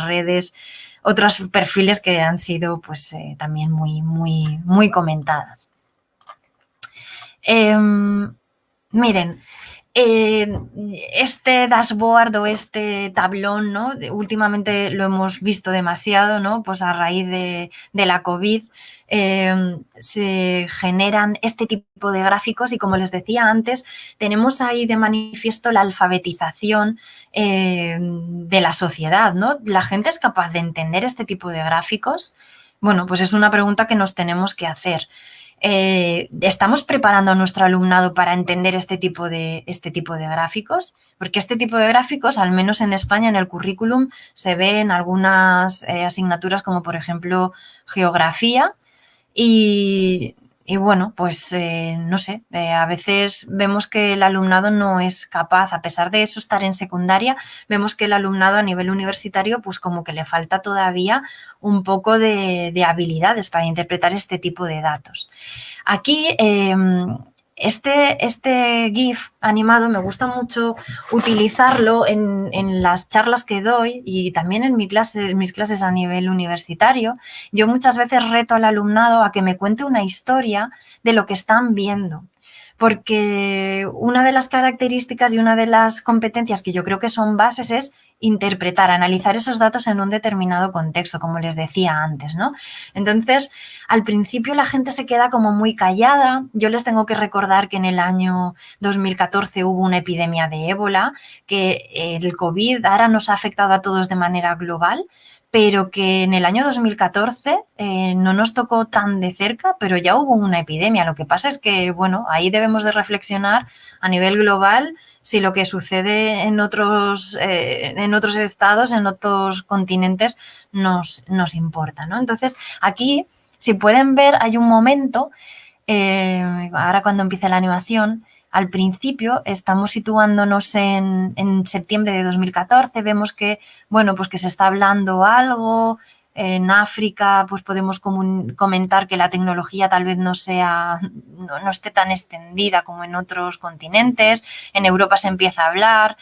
redes, otros perfiles que han sido, pues, también muy comentadas. Miren, este dashboard o este tablón, ¿no? Últimamente lo hemos visto demasiado, ¿no? Pues a raíz de la COVID se generan este tipo de gráficos y, como les decía antes, tenemos ahí de manifiesto la alfabetización de la sociedad, ¿no? ¿La gente es capaz de entender este tipo de gráficos? Bueno, pues es una pregunta que nos tenemos que hacer. ¿Estamos preparando a nuestro alumnado para entender este tipo de gráficos? Porque este tipo de gráficos, al menos en España, en el currículum, se ve en algunas asignaturas como, por ejemplo, geografía y bueno, pues no sé, a veces vemos que el alumnado no es capaz, a pesar de eso estar en secundaria, vemos que el alumnado a nivel universitario pues como que le falta todavía un poco de habilidades para interpretar este tipo de datos. Aquí este GIF animado me gusta mucho utilizarlo en las charlas que doy y también en mis clases a nivel universitario. Yo muchas veces reto al alumnado a que me cuente una historia de lo que están viendo, porque una de las características y una de las competencias que yo creo que son bases es interpretar, analizar esos datos en un determinado contexto, como les decía antes, ¿no? Entonces, al principio la gente se queda como muy callada. Yo les tengo que recordar que en el año 2014 hubo una epidemia de ébola, que el COVID ahora nos ha afectado a todos de manera global, pero que en el año 2014 no nos tocó tan de cerca, pero ya hubo una epidemia. Lo que pasa es que, bueno, ahí debemos de reflexionar a nivel global si lo que sucede en otros estados, en otros continentes, nos importa, ¿no? Entonces, aquí, Si pueden ver, hay un momento, ahora cuando empiece la animación, al principio estamos situándonos en septiembre de 2014, vemos que, bueno, pues que se está hablando algo. En África, pues podemos comentar que la tecnología tal vez no esté tan extendida como en otros continentes. En Europa se empieza a hablar,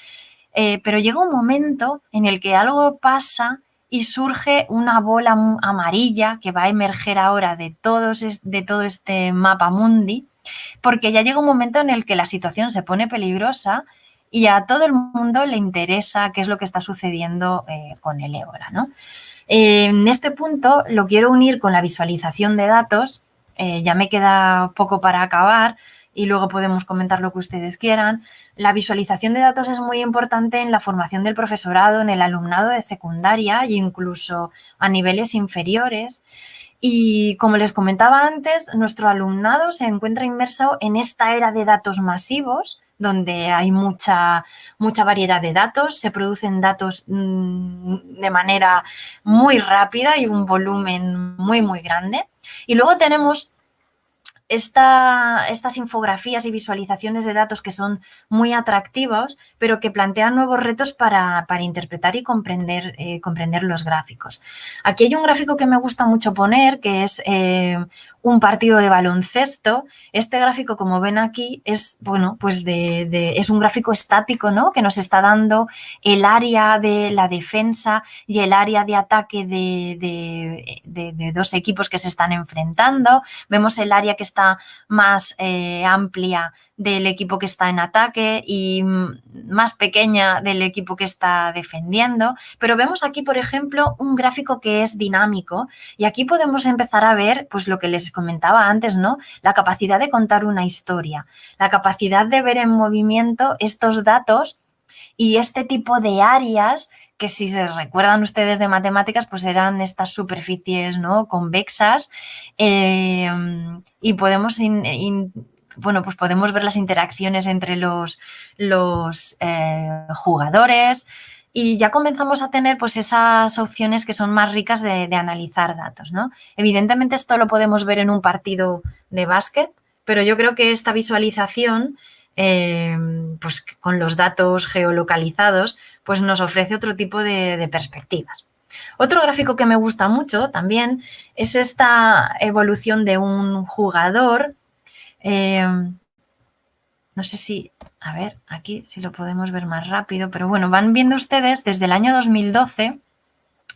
pero llega un momento en el que algo pasa y surge una bola amarilla que va a emerger ahora de todo este mapa mundi, porque ya llega un momento en el que la situación se pone peligrosa y a todo el mundo le interesa qué es lo que está sucediendo con el ébola, ¿no? En este punto lo quiero unir con la visualización de datos. Ya me queda poco para acabar y luego podemos comentar lo que ustedes quieran. La visualización de datos es muy importante en la formación del profesorado, en el alumnado de secundaria e incluso a niveles inferiores. Y como les comentaba antes, nuestro alumnado se encuentra inmerso en esta era de datos masivos, donde hay mucha variedad de datos, se producen datos de manera muy rápida y un volumen muy, muy grande. Y luego tenemos estas infografías y visualizaciones de datos que son muy atractivos, pero que plantean nuevos retos para interpretar y comprender los gráficos. Aquí hay un gráfico que me gusta mucho poner, que es un partido de baloncesto. Este gráfico, como ven aquí, es, bueno, pues es un gráfico estático, ¿no? Que nos está dando el área de la defensa y el área de ataque de dos equipos que se están enfrentando. Vemos el área que está más amplia del equipo que está en ataque y más pequeña del equipo que está defendiendo. Pero vemos aquí, por ejemplo, un gráfico que es dinámico y aquí podemos empezar a ver, pues lo que les comentaba antes, ¿no? La capacidad de contar una historia, la capacidad de ver en movimiento estos datos y este tipo de áreas que, si se recuerdan ustedes de matemáticas, pues eran estas superficies, ¿no?, convexas, y podemos pues podemos ver las interacciones entre los jugadores y ya comenzamos a tener pues esas opciones que son más ricas de analizar datos, ¿no? Evidentemente esto lo podemos ver en un partido de básquet, pero yo creo que esta visualización, pues con los datos geolocalizados, pues nos ofrece otro tipo de perspectivas. Otro gráfico que me gusta mucho también es esta evolución de un jugador. No sé si, a ver, aquí si lo podemos ver más rápido, pero bueno, van viendo ustedes desde el año 2012,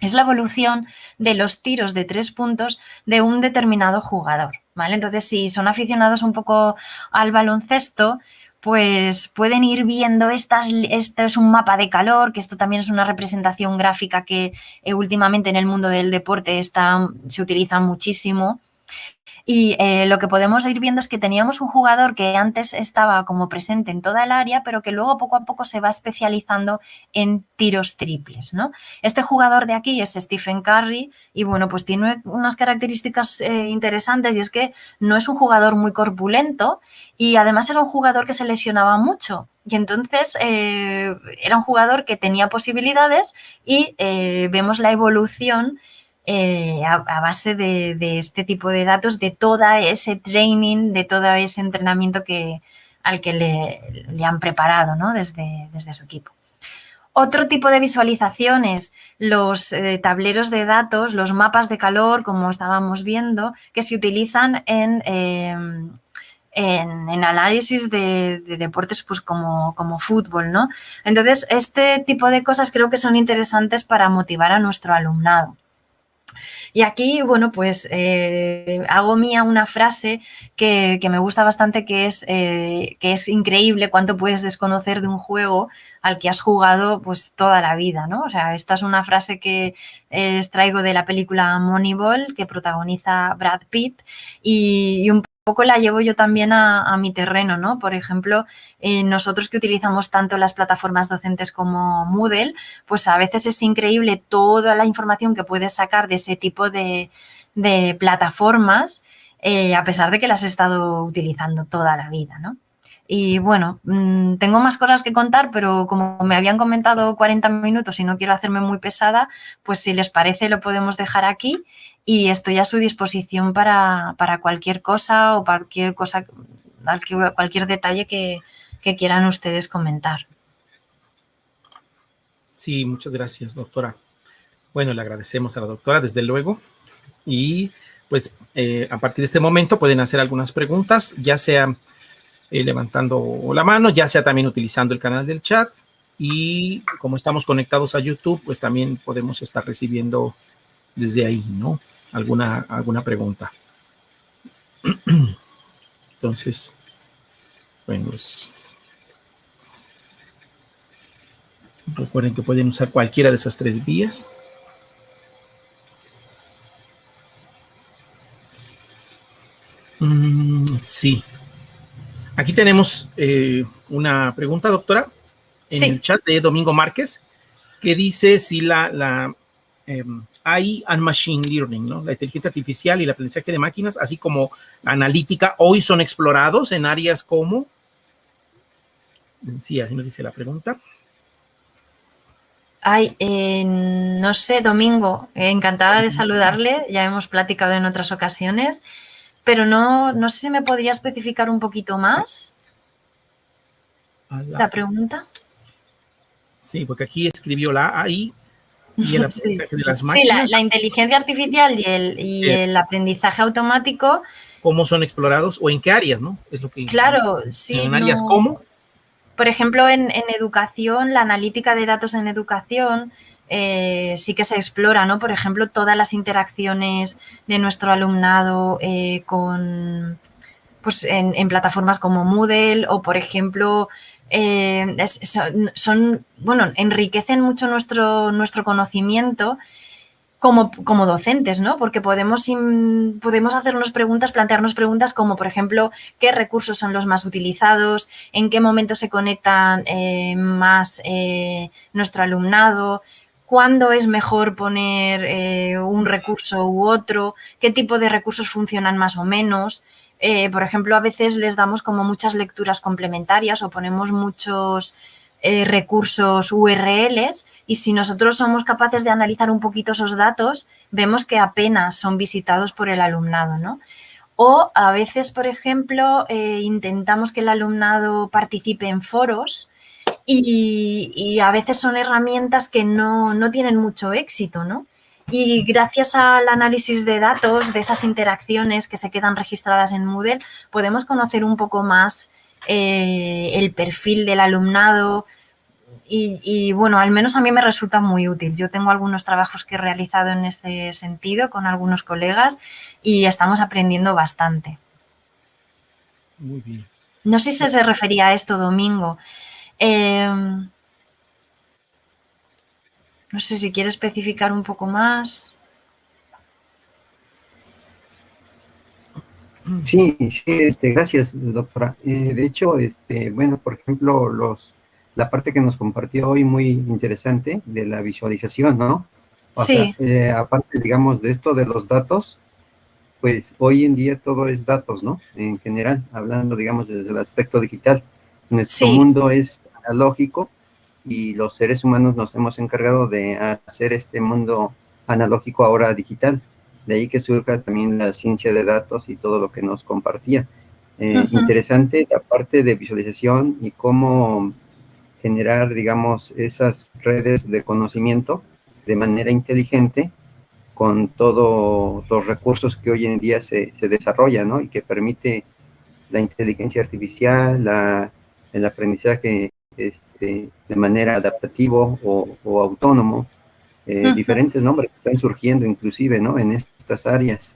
es la evolución de los tiros de 3 puntos de un determinado jugador, ¿vale? Entonces, si son aficionados un poco al baloncesto, pues pueden ir viendo, esto es un mapa de calor, que esto también es una representación gráfica que últimamente en el mundo del deporte se utiliza muchísimo. Y lo que podemos ir viendo es que teníamos un jugador que antes estaba como presente en toda el área, pero que luego poco a poco se va especializando en tiros triples, ¿no? Este jugador de aquí es Stephen Curry y, bueno, pues tiene unas características interesantes, y es que no es un jugador muy corpulento y además era un jugador que se lesionaba mucho. Y entonces era un jugador que tenía posibilidades y vemos la evolución a base de este tipo de datos, de todo ese training, de todo ese entrenamiento al que le han preparado, ¿no?, desde su equipo. Otro tipo de visualizaciones, los tableros de datos, los mapas de calor, como estábamos viendo, que se utilizan en análisis de deportes, pues como fútbol, ¿no? Entonces, este tipo de cosas creo que son interesantes para motivar a nuestro alumnado. Y aquí, bueno, pues hago mía una frase que me gusta bastante, que es increíble cuánto puedes desconocer de un juego al que has jugado pues toda la vida, ¿no? O sea, esta es una frase que extraigo de la película Moneyball, que protagoniza Brad Pitt, y un poco la llevo yo también a mi terreno, ¿no? Por ejemplo, nosotros que utilizamos tanto las plataformas docentes como Moodle, pues a veces es increíble toda la información que puedes sacar de ese tipo de plataformas, a pesar de que las he estado utilizando toda la vida, ¿no? Y bueno, tengo más cosas que contar, pero como me habían comentado 40 minutos y no quiero hacerme muy pesada, pues si les parece lo podemos dejar aquí y estoy a su disposición para cualquier cosa o cualquier detalle que quieran ustedes comentar. Sí, muchas gracias, doctora. Bueno, le agradecemos a la doctora, desde luego. Y pues a partir de este momento pueden hacer algunas preguntas, ya sea levantando la mano, ya sea también utilizando el canal del chat. Y como estamos conectados a YouTube, pues también podemos estar recibiendo desde ahí, ¿no? Alguna pregunta. Entonces, bueno, pues, recuerden que pueden usar cualquiera de esas 3 vías. Sí. Aquí tenemos una pregunta, doctora, en el chat de Domingo Márquez, que dice si la AI and Machine Learning, ¿no? La inteligencia artificial y el aprendizaje de máquinas, así como la analítica, hoy son explorados en áreas como... Sí, así nos dice la pregunta. Ay, no sé, Domingo, encantada de saludarle, ya hemos platicado en otras ocasiones, pero no sé si me podría especificar un poquito más la pregunta. Sí, porque aquí escribió la AI y el aprendizaje de las máquinas. Sí, la inteligencia artificial y el aprendizaje automático. ¿Cómo son explorados o en qué áreas, no? Es lo que... Claro, sí. ¿En áreas cómo? Por ejemplo, en educación, la analítica de datos en educación sí que se explora, ¿no? Por ejemplo, todas las interacciones de nuestro alumnado pues en plataformas como Moodle o, por ejemplo, enriquecen mucho nuestro conocimiento como docentes, ¿no? Porque podemos hacernos preguntas, plantearnos preguntas como, por ejemplo, ¿qué recursos son los más utilizados? ¿En qué momento se conectan más nuestro alumnado? ¿Cuándo es mejor poner un recurso u otro? ¿Qué tipo de recursos funcionan más o menos? Por ejemplo, a veces les damos como muchas lecturas complementarias o ponemos muchos recursos URLs y si nosotros somos capaces de analizar un poquito esos datos, vemos que apenas son visitados por el alumnado, ¿no? O a veces, por ejemplo, intentamos que el alumnado participe en foros y a veces son herramientas que no tienen mucho éxito, ¿no? Y gracias al análisis de datos, de esas interacciones que se quedan registradas en Moodle, podemos conocer un poco más el perfil del alumnado y, bueno, al menos a mí me resulta muy útil. Yo tengo algunos trabajos que he realizado en este sentido con algunos colegas y estamos aprendiendo bastante. Muy bien. No sé si se refería a esto, Domingo. No sé si quiere especificar un poco más. Sí, gracias, doctora. De hecho, bueno, por ejemplo, la parte que nos compartió hoy muy interesante de la visualización, ¿no? O sí. sea, aparte, digamos, de esto de los datos, pues hoy en día todo es datos, ¿no? En general, hablando, digamos, desde el aspecto digital. Nuestro mundo es analógico y los seres humanos nos hemos encargado de hacer este mundo analógico ahora digital. De ahí que surja también la ciencia de datos y todo lo que nos compartía. Interesante la parte de visualización y cómo generar, digamos, esas redes de conocimiento de manera inteligente con todos los recursos que hoy en día se desarrollan, ¿no? Y que permite la inteligencia artificial, el aprendizaje de manera adaptativo o autónomo, diferentes nombres que están surgiendo inclusive, ¿no? En estas áreas.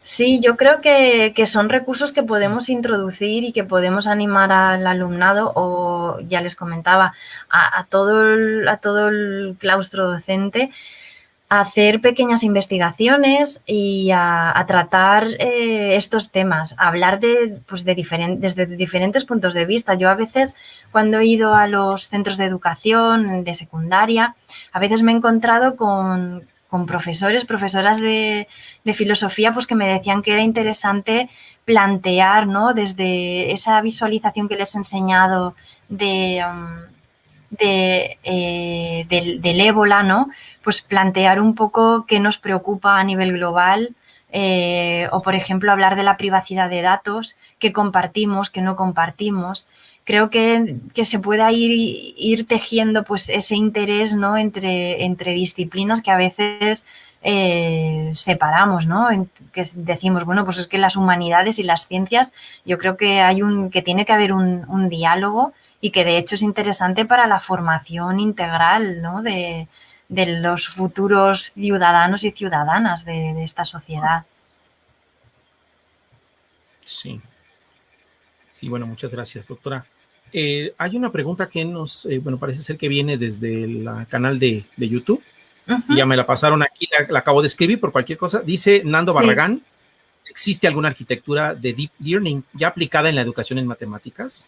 Sí, yo creo que son recursos que podemos introducir y que podemos animar al alumnado o, ya les comentaba, a todo el claustro docente a hacer pequeñas investigaciones y a tratar estos temas, a hablar desde diferentes puntos de vista. Yo a veces, cuando he ido a los centros de educación, de secundaria, a veces me he encontrado con profesoras de filosofía, pues que me decían que era interesante plantear, ¿no? Desde esa visualización que les he enseñado de del ébola, ¿no? Pues plantear un poco qué nos preocupa a nivel global, o, por ejemplo, hablar de la privacidad de datos, qué compartimos, qué no compartimos. Creo que se pueda ir tejiendo pues, ese interés, ¿no? entre disciplinas que a veces separamos, ¿no? Que decimos, bueno, pues es que las humanidades y las ciencias, yo creo que que tiene que haber un diálogo, y que de hecho es interesante para la formación integral, ¿no? de los futuros ciudadanos y ciudadanas de esta sociedad. Sí. Sí, bueno, muchas gracias, doctora. Hay una pregunta que bueno, parece ser que viene desde el canal de YouTube. Y ya me la pasaron aquí, la acabo de escribir por cualquier cosa. Dice Nando Barragán, ¿existe alguna arquitectura de Deep Learning ya aplicada en la educación en matemáticas?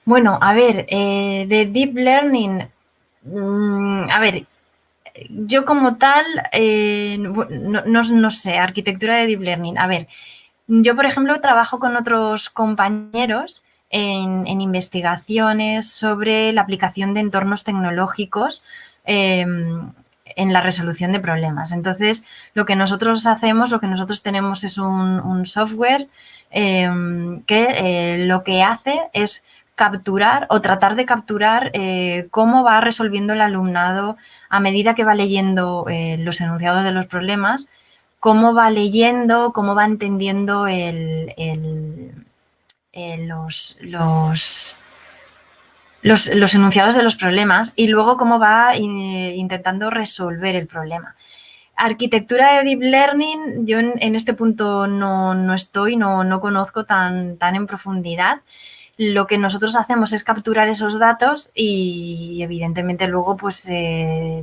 Bueno, a ver, de Deep Learning, a ver, yo como tal, no sé, arquitectura de Deep Learning. A ver, yo, por ejemplo, trabajo con otros compañeros en investigaciones sobre la aplicación de entornos tecnológicos en la resolución de problemas. Entonces, lo que nosotros tenemos es un software que lo que hace es capturar o tratar de capturar cómo va resolviendo el alumnado a medida que va leyendo los enunciados de los problemas, cómo va leyendo, cómo va entendiendo los enunciados de los problemas, y luego cómo va intentando resolver el problema. Arquitectura de Deep Learning, yo en este punto no conozco tan en profundidad. Lo que nosotros hacemos es capturar esos datos y evidentemente luego pues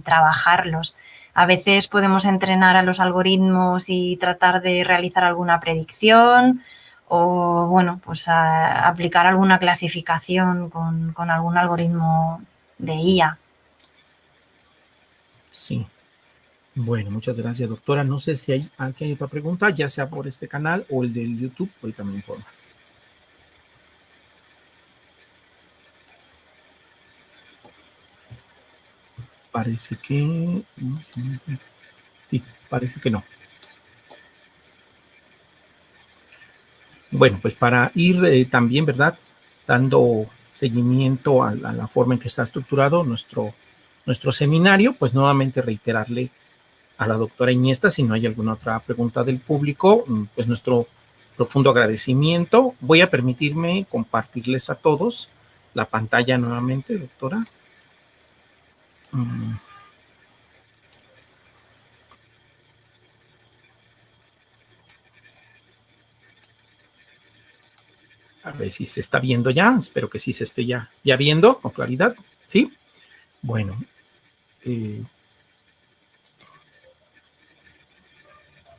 trabajarlos. A veces podemos entrenar a los algoritmos y tratar de realizar alguna predicción, o bueno, pues aplicar alguna clasificación con algún algoritmo de IA. Sí. Bueno, muchas gracias, doctora. No sé si aquí hay otra pregunta, ya sea por este canal o el del YouTube, ahorita me informa. Parece que... Sí, parece que no. Bueno, pues para ir también, ¿verdad?, dando seguimiento a la forma en que está estructurado nuestro seminario, pues nuevamente reiterarle a la doctora Iniesta, si no hay alguna otra pregunta del público, pues nuestro profundo agradecimiento. Voy a permitirme compartirles a todos la pantalla nuevamente, doctora. A ver si se está viendo ya. Espero que sí se esté ya viendo con claridad. ¿Sí? Bueno.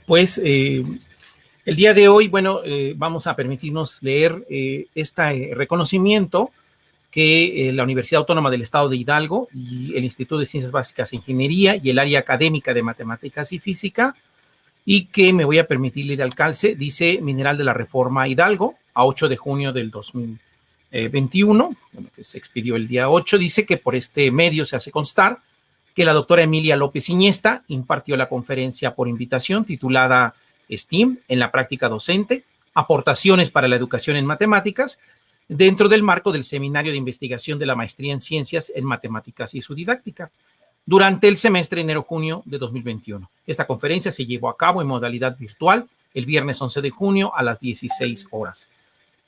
Pues el día de hoy, bueno, vamos a permitirnos leer este reconocimiento que la Universidad Autónoma del Estado de Hidalgo y el Instituto de Ciencias Básicas e Ingeniería y el área académica de Matemáticas y Física, y que me voy a permitir leer al calce. Dice Mineral de la Reforma Hidalgo, a 8 de junio del 2021, bueno, que se expidió el día 8, dice que por este medio se hace constar que la doctora Emilia López Iniesta impartió la conferencia por invitación titulada STEAM en la práctica docente, aportaciones para la educación en matemáticas, dentro del marco del Seminario de Investigación de la Maestría en Ciencias en Matemáticas y su Didáctica, durante el semestre enero-junio de 2021. Esta conferencia se llevó a cabo en modalidad virtual el viernes 11 de junio a las 16 horas.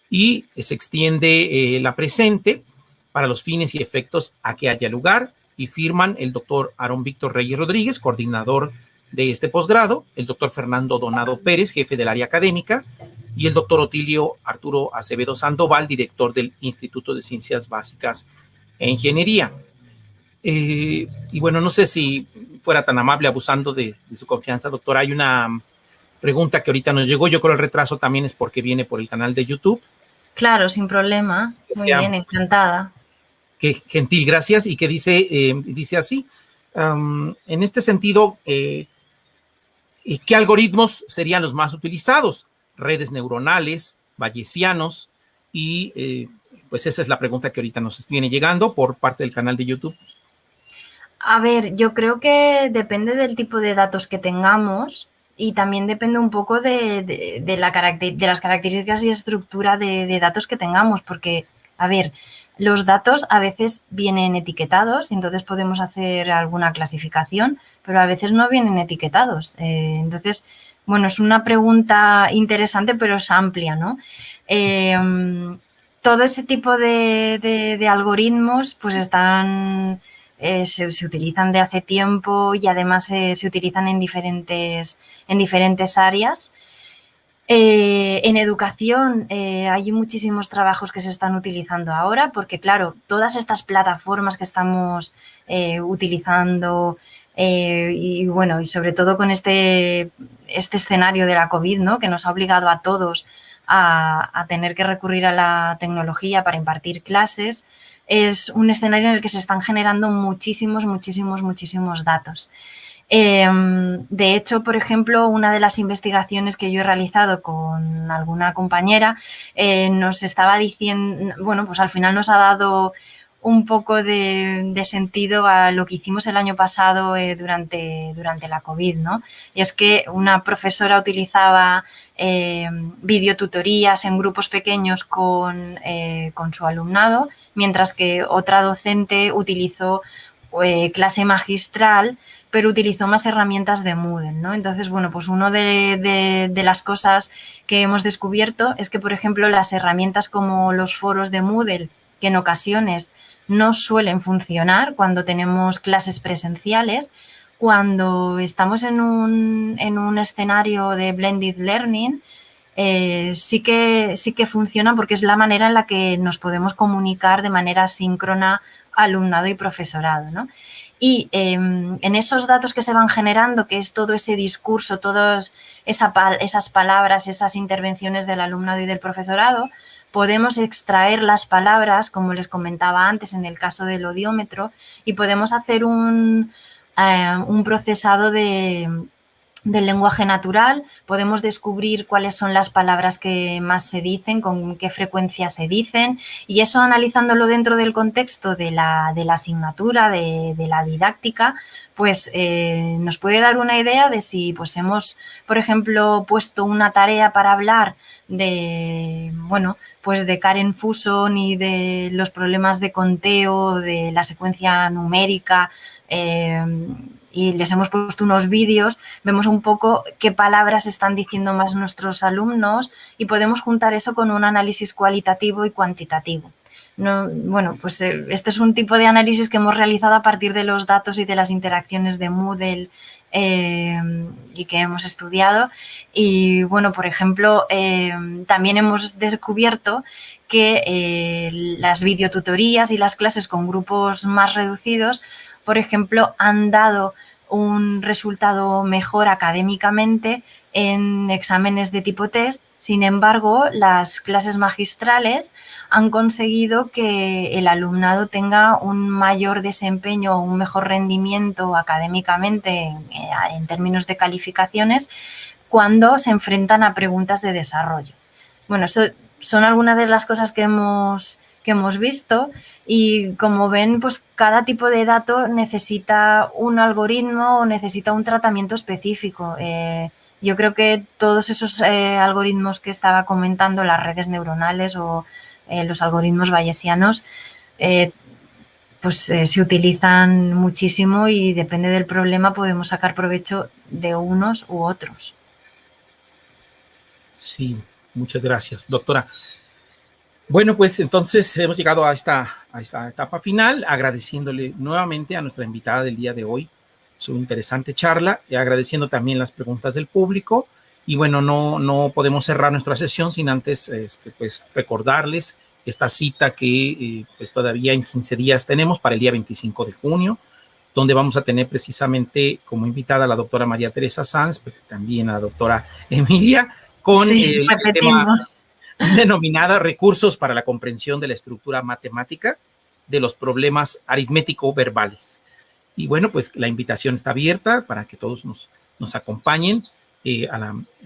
Y se extiende la presente para los fines y efectos a que haya lugar, y firman el doctor Aarón Víctor Reyes Rodríguez, coordinador de este posgrado, el doctor Fernando Donado Pérez, jefe del área académica, y el doctor Otilio Arturo Acevedo Sandoval, director del Instituto de Ciencias Básicas e Ingeniería. Y bueno, no sé si fuera tan amable, abusando de su confianza, doctora, hay una pregunta que ahorita nos llegó. Yo creo el retraso también es porque viene por el canal de YouTube. Claro, sin problema. Muy bien, encantada. Qué gentil, gracias. Y que dice así, en este sentido, ¿qué algoritmos serían los más utilizados? Redes neuronales, bayesianos y pues esa es la pregunta que ahorita nos viene llegando por parte del canal de YouTube. A ver, yo creo que depende del tipo de datos que tengamos y también depende un poco de las características y estructura de datos que tengamos, porque, a ver, los datos a veces vienen etiquetados y entonces podemos hacer alguna clasificación, pero a veces no vienen etiquetados. Entonces, bueno, es una pregunta interesante, pero es amplia, ¿no? Todo ese tipo de algoritmos pues están... se utilizan de hace tiempo y además se utilizan en diferentes áreas. En educación hay muchísimos trabajos que se están utilizando ahora porque, claro, todas estas plataformas que estamos utilizando y bueno, y sobre todo con este escenario de la COVID, ¿no?, que nos ha obligado a todos a tener que recurrir a la tecnología para impartir clases, es un escenario en el que se están generando muchísimos datos. De hecho, por ejemplo, una de las investigaciones que yo he realizado con alguna compañera nos estaba diciendo, bueno, pues al final nos ha dado un poco de sentido a lo que hicimos el año pasado durante la COVID, ¿no? Y es que una profesora utilizaba videotutorías en grupos pequeños con su alumnado, mientras que otra docente utilizó clase magistral, pero utilizó más herramientas de Moodle, ¿no? Entonces, bueno, pues una de las cosas que hemos descubierto es que, por ejemplo, las herramientas como los foros de Moodle, que en ocasiones no suelen funcionar cuando tenemos clases presenciales, cuando estamos en un escenario de blended learning, sí que funciona porque es la manera en la que nos podemos comunicar de manera síncrona alumnado y profesorado, ¿no? Y en esos datos que se van generando, que es todo ese discurso, todas esas palabras, esas intervenciones del alumnado y del profesorado, podemos extraer las palabras, como les comentaba antes en el caso del odiómetro, y podemos hacer un procesado del lenguaje natural, podemos descubrir cuáles son las palabras que más se dicen, con qué frecuencia se dicen, y eso analizándolo dentro del contexto de la asignatura, de la didáctica, pues nos puede dar una idea de si pues hemos, por ejemplo, puesto una tarea para hablar de, bueno, pues de Karen Fuson y de los problemas de conteo, de la secuencia numérica, y les hemos puesto unos vídeos, vemos un poco qué palabras están diciendo más nuestros alumnos y podemos juntar eso con un análisis cualitativo y cuantitativo. No, bueno, pues este es un tipo de análisis que hemos realizado a partir de los datos y de las interacciones de Moodle y que hemos estudiado. Y bueno, por ejemplo, también hemos descubierto que las videotutorías y las clases con grupos más reducidos, por ejemplo, han dado un resultado mejor académicamente en exámenes de tipo test. Sin embargo, las clases magistrales han conseguido que el alumnado tenga un mayor desempeño o un mejor rendimiento académicamente en términos de calificaciones cuando se enfrentan a preguntas de desarrollo. Bueno, eso son algunas de las cosas que hemos visto y, como ven, pues cada tipo de dato necesita un algoritmo o necesita un tratamiento específico. Yo creo que todos esos algoritmos que estaba comentando, las redes neuronales o los algoritmos bayesianos, pues se utilizan muchísimo y depende del problema podemos sacar provecho de unos u otros. Sí, muchas gracias, doctora. Bueno, pues entonces hemos llegado a esta etapa final, agradeciéndole nuevamente a nuestra invitada del día de hoy su interesante charla y agradeciendo también las preguntas del público. Y bueno, no podemos cerrar nuestra sesión sin antes pues recordarles esta cita que pues todavía en 15 días tenemos para el día 25 de junio, donde vamos a tener precisamente como invitada a la doctora María Teresa Sanz, pero también a la doctora Emilia, con el tema denominada Recursos para la comprensión de la estructura matemática de los problemas aritmético-verbales. Y bueno, pues la invitación está abierta para que todos nos acompañen.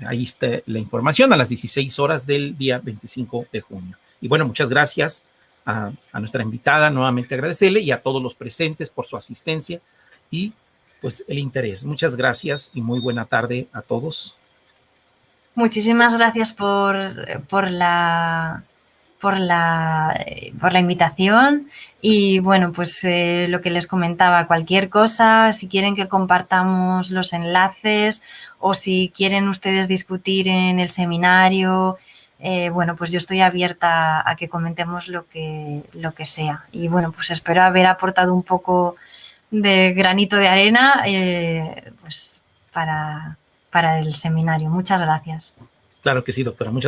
Ahí está la información a las 16 horas del día 25 de junio. Y bueno, muchas gracias a nuestra invitada, nuevamente agradecerle, y a todos los presentes por su asistencia y pues el interés. Muchas gracias y muy buena tarde a todos. Muchísimas gracias por la invitación y bueno, pues lo que les comentaba, cualquier cosa, si quieren que compartamos los enlaces o si quieren ustedes discutir en el seminario, bueno, pues yo estoy abierta a que comentemos lo que sea. Y bueno, pues espero haber aportado un poco de granito de arena pues para el seminario. Muchas gracias. Claro que sí, doctora. Muchas gracias.